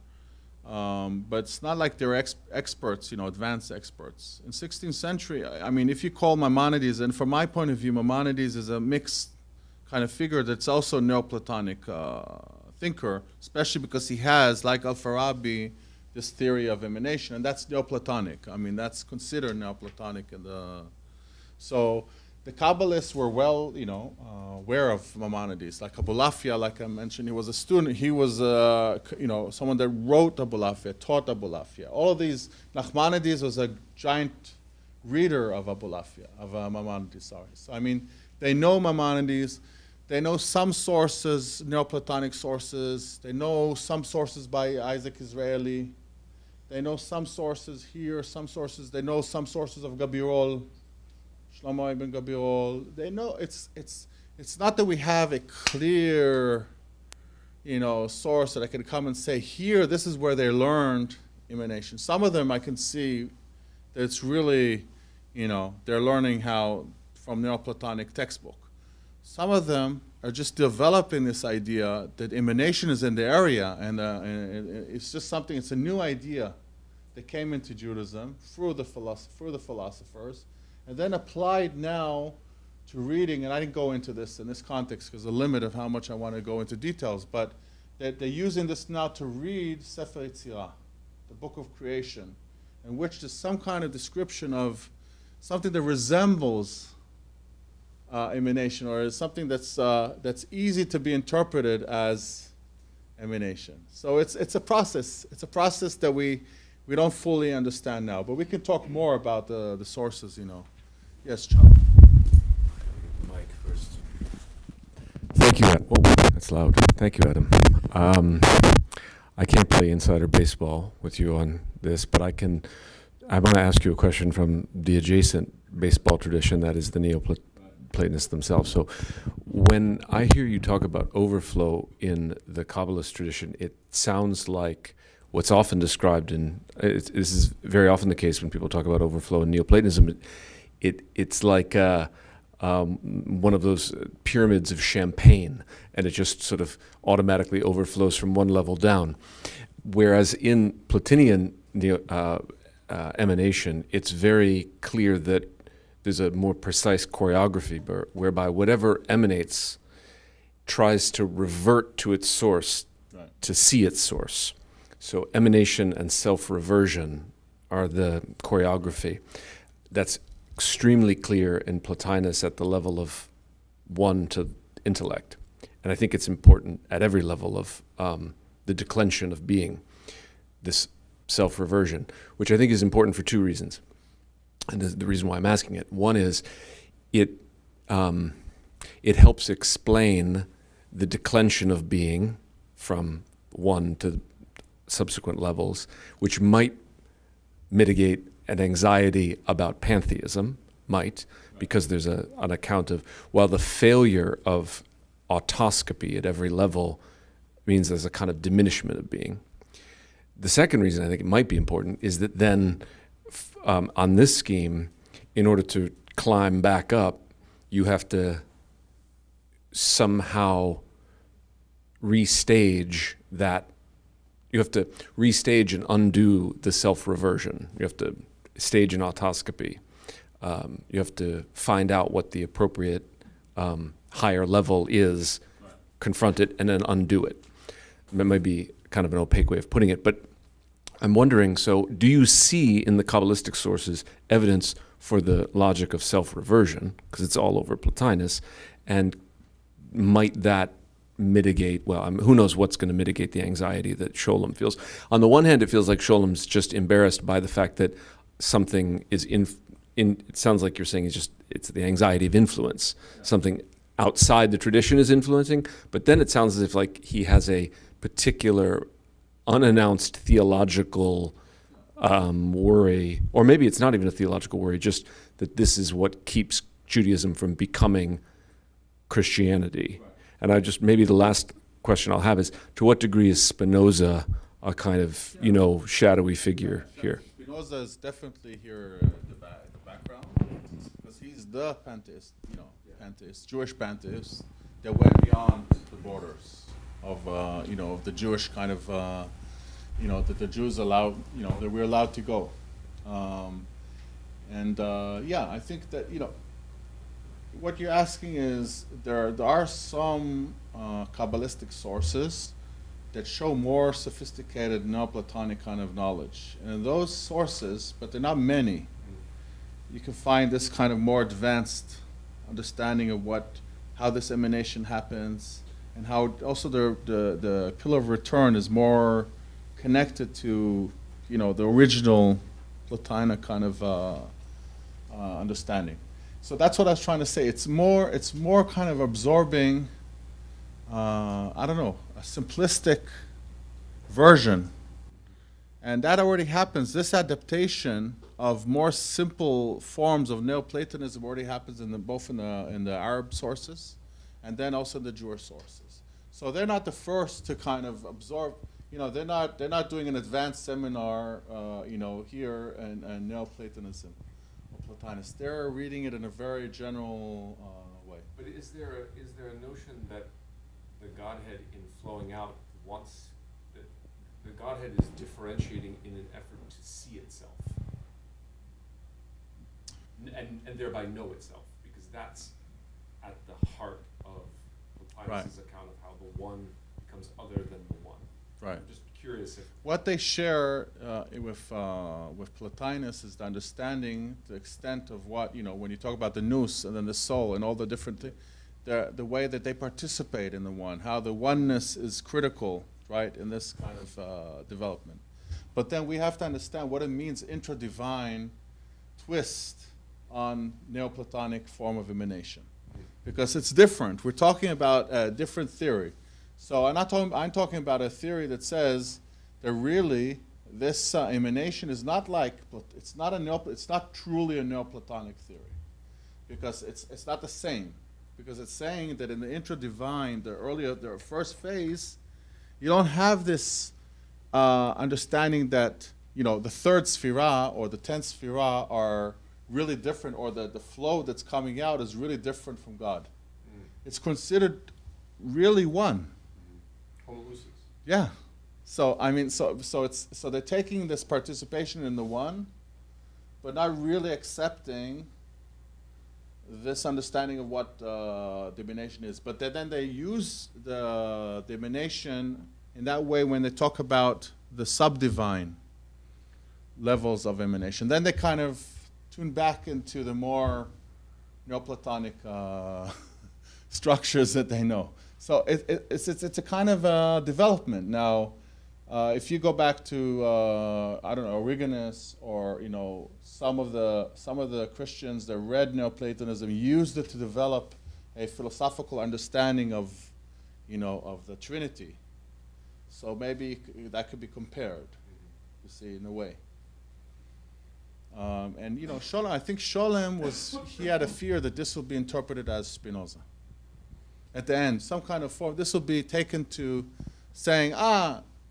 But it's not like they're experts, advanced experts. In 16th century, I mean, if you call Maimonides, and from my point of view, Maimonides is a mixed kind of figure that's also Neoplatonic thinker, especially because he has, like Al-Farabi, this theory of emanation, and that's Neoplatonic. I mean, that's considered Neoplatonic. So the Kabbalists were well, aware of Maimonides. Like Abulafia, like I mentioned, he was a student. He was, someone that wrote Abulafia, taught Abulafia. All of these, Nachmanides was a giant reader of Abulafia, of Maimonides, sorry. So, I mean, they know Maimonides. They know some sources, Neoplatonic sources. They know some sources by Isaac Israeli. They know some sources here, they know some sources of Gabirol, Shlomo ibn Gabirol. They know it's not that we have a clear, source that I can come and say, here, this is where they learned emanation. Some of them I can see that it's really, they're learning how from Neoplatonic textbook. Some of them are just developing this idea that emanation is in the area, and it's just something, it's a new idea that came into Judaism through the philosophers, and then applied now to reading, and I didn't go into this in this context because the limit of how much I want to go into details, but they're using this now to read Sefer Yetzirah, the book of creation, in which there's some kind of description of something that resembles emanation, or is something that's easy to be interpreted as emanation. So it's a process. It's a process that we don't fully understand now, but we can talk more about the sources. Yes, John. Mike first. Thank you. That's loud. Thank you, Adam. I can't play insider baseball with you on this, but I want to ask you a question from the adjacent baseball tradition, that is the Neoplatonists themselves. So when I hear you talk about overflow in the Kabbalist tradition, it sounds like what's often described this is very often the case when people talk about overflow in Neoplatonism. It's like one of those pyramids of champagne, and it just sort of automatically overflows from one level down. Whereas in Platinian emanation, it's very clear that there's a more precise choreography whereby whatever emanates tries to revert to its source, right, to see its source. So emanation and self-reversion are the choreography. That's extremely clear in Plotinus at the level of one to intellect. And I think it's important at every level of the declension of being, this self-reversion, which I think is important for two reasons. And the reason why I'm asking it, one is it helps explain the declension of being from one to subsequent levels, which might mitigate an anxiety about pantheism, because there's an account of, while the failure of autoscopy at every level means there's a kind of diminishment of being. The second reason I think it might be important is that then on this scheme, in order to climb back up, you have to somehow restage that. You have to restage and undo the self-reversion. You have to stage an autoscopy. You have to find out what the appropriate higher level is, confront it, and then undo it. That might be kind of an opaque way of putting it, but I'm wondering, so do you see in the Kabbalistic sources evidence for the logic of self-reversion, because it's all over Plotinus, and might that mitigate, well, who knows what's going to mitigate the anxiety that Shalom feels. On the one hand, it feels like Shalom's just embarrassed by the fact that something is it sounds like you're saying it's the anxiety of influence. Something outside the tradition is influencing, but then it sounds as if like he has a particular unannounced theological worry, or maybe it's not even a theological worry, just that this is what keeps Judaism from becoming Christianity. And maybe the last question I'll have is, to what degree is Spinoza a kind of, shadowy figure here? Spinoza is definitely here the background, because he's the pantheist, pantheist, Jewish pantheist that went beyond the borders of, of the Jewish kind of, that the Jews allowed, that we're allowed to go. I think that, what you're asking is there are some Kabbalistic sources that show more sophisticated Neoplatonic kind of knowledge. And those sources, but they're not many, you can find this kind of more advanced understanding of how this emanation happens, and how also the pillar of return is more connected to the original Platonic kind of understanding. So that's what I was trying to say. It's more kind of absorbing, a simplistic version. And that already happens. This adaptation of more simple forms of Neoplatonism already happens both in the Arab sources and then also in the Jewish sources. So they're not the first to kind of absorb, they're not doing an advanced seminar, here in Neoplatonism. Plotinus. They're reading it in a very general way. But is there a notion that the Godhead in flowing out wants that the Godhead is differentiating in an effort to see itself, and thereby know itself, because that's at the heart of Plotinus' account of how the one becomes other than the one. Right. I'm just curious if what they share with Plotinus is the understanding, the extent of what, when you talk about the nous and then the soul and all the different things, the way that they participate in the one, how the oneness is critical, right, in this kind of development. But then we have to understand what it means, intra-divine twist on Neoplatonic form of emanation. Because it's different. We're talking about a different theory. So I'm talking about a theory that says that really this emanation is not it's not truly a Neoplatonic theory, because it's not the same, because it's saying that in the intra-divine, the first phase, you don't have this understanding that the third sphira or the 10th sphira are really different, or the flow that's coming out is really different from God. It's considered really one. Yeah. So so they're taking this participation in the one, but not really accepting this understanding of what the emanation is. But then they use the emanation in that way when they talk about the subdivine levels of emanation. Then they kind of tune back into the more Neoplatonic structures that they know. So it's a kind of development. Now, if you go back to Origenes, or some of the Christians that read Neoplatonism used it to develop a philosophical understanding of the Trinity. So maybe that could be compared, you see, in a way. Shalom, I think Shalom he had a fear that this would be interpreted as Spinoza. At the end, some kind of form. This will be taken to saying,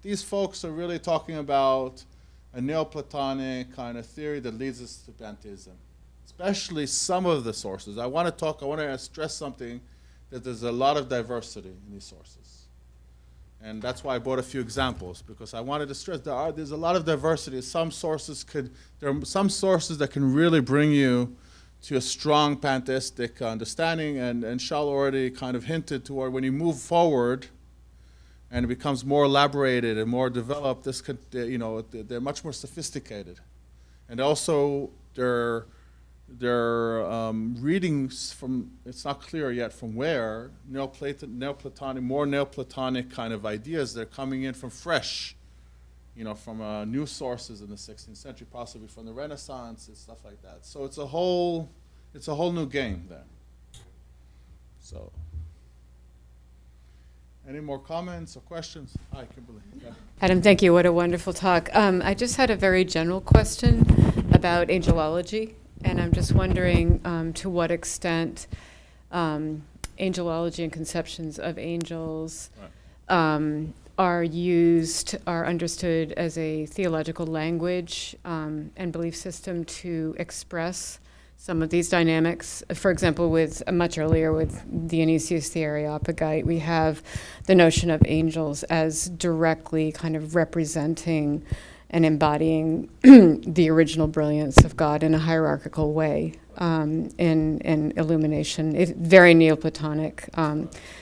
these folks are really talking about a Neoplatonic kind of theory that leads us to pantheism, especially some of the sources. I want to stress something, that there's a lot of diversity in these sources. And that's why I brought a few examples, because I wanted to stress there's a lot of diversity. There are some sources that can really bring you to a strong pantheistic understanding, and Shaul already kind of hinted toward when you move forward and it becomes more elaborated and more developed, they're much more sophisticated. And also they're readings from, it's not clear yet from where, Neoplatonic, more Neoplatonic kind of ideas, they're coming in from fresh, from new sources in the 16th century, possibly from the Renaissance and stuff like that. So it's a whole new game there. So, any more comments or questions? Hi, Kimberly. Yeah. Adam, thank you. What a wonderful talk. I just had a very general question about angelology, and I'm just wondering to what extent angelology and conceptions of angels are understood as a theological language and belief system to express some of these dynamics. For example, much earlier with Dionysius the Areopagite, we have the notion of angels as directly kind of representing and embodying the original brilliance of God in a hierarchical way in illumination. Very Neoplatonic.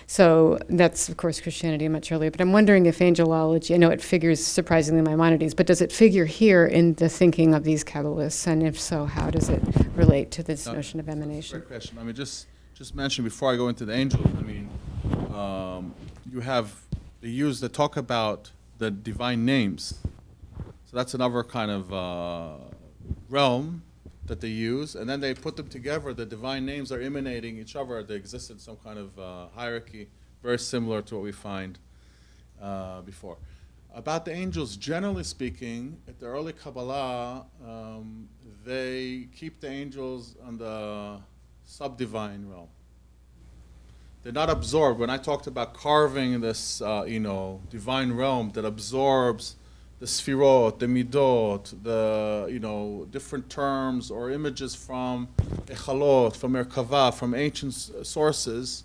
So that's, of course, Christianity much earlier. But I'm wondering if angelology, I know it figures surprisingly in Maimonides, but does it figure here in the thinking of these Kabbalists? And if so, how does it relate to this notion of emanation? Great question. I mean, just mention before I go into the angels, I mean, they talk about the divine names. So that's another kind of realm that they use, and then they put them together. The divine names are emanating each other. They exist in some kind of hierarchy, very similar to what we find before. About the angels, generally speaking, at the early Kabbalah, they keep the angels on the subdivine realm. They're not absorbed. When I talked about carving this, divine realm that absorbs the sfirot, the midot, the different terms or images from echalot, from Merkava, from ancient sources,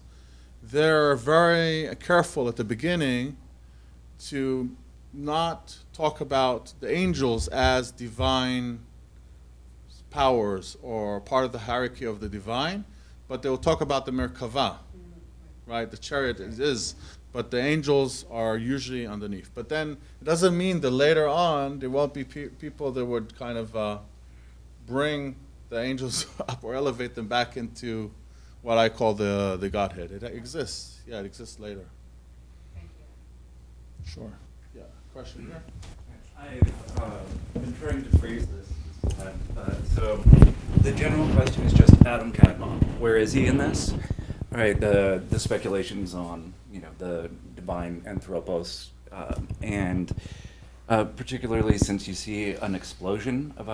they're very careful at the beginning to not talk about the angels as divine powers or part of the hierarchy of the divine, but they will talk about the Merkava, right? The chariot is. But the angels are usually underneath. But then it doesn't mean that later on there won't be people that would kind of bring the angels up or elevate them back into what I call the godhead. It exists. Yeah, it exists later. Thank you. Sure. Yeah. Question here? I've been trying to phrase this time. So the general question is just Adam Kadmon. Where is he in this? Right, the speculations on the divine anthropos, and particularly since you see an explosion of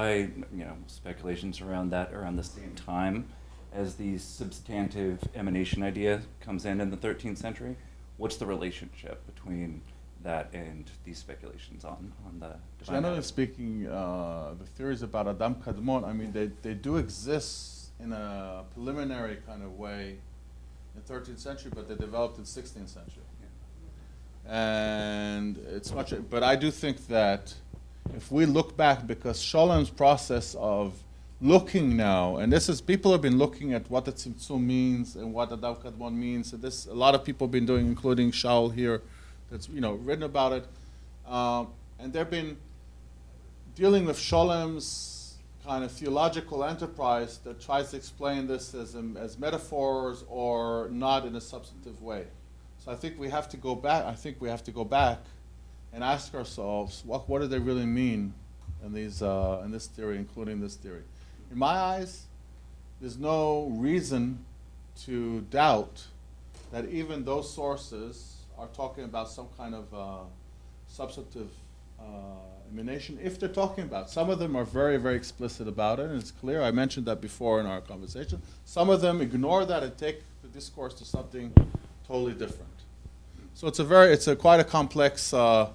speculations around that around the same time as the substantive emanation idea comes in the 13th century. What's the relationship between that and these speculations on the divine? Generally speaking, the theories about Adam Kadmon, I mean, they do exist in a preliminary kind of way in the 13th century, but they developed in the 16th century. And it's but I do think that if we look back, because Shalom's process of looking now, and this is, people have been looking at what the Tzimtzum means and what Adam Kadmon means, and this, a lot of people have been doing, including Shaul here, that's written about it, and they've been dealing with Shalom's kind of theological enterprise that tries to explain this as metaphors or not in a substantive way. So I think we have to go back. And ask ourselves, what do they really mean in this theory, including this theory? In my eyes, there's no reason to doubt that even those sources are talking about some kind of substantive emanation, if they're talking about. Some of them are very, very explicit about it, and it's clear. I mentioned that before in our conversation. Some of them ignore that and take the discourse to something totally different. So it's quite a complex story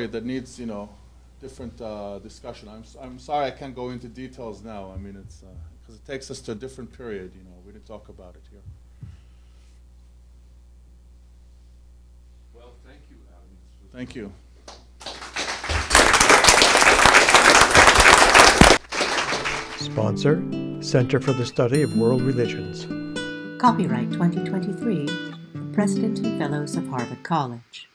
that needs, different discussion. I'm sorry I can't go into details now. I mean, it's because it takes us to a different period. You know, we didn't talk about it here. Well, thank you, Adam. Thank you. Sponsor, Center for the Study of World Religions. Copyright 2023, the President and Fellows of Harvard College.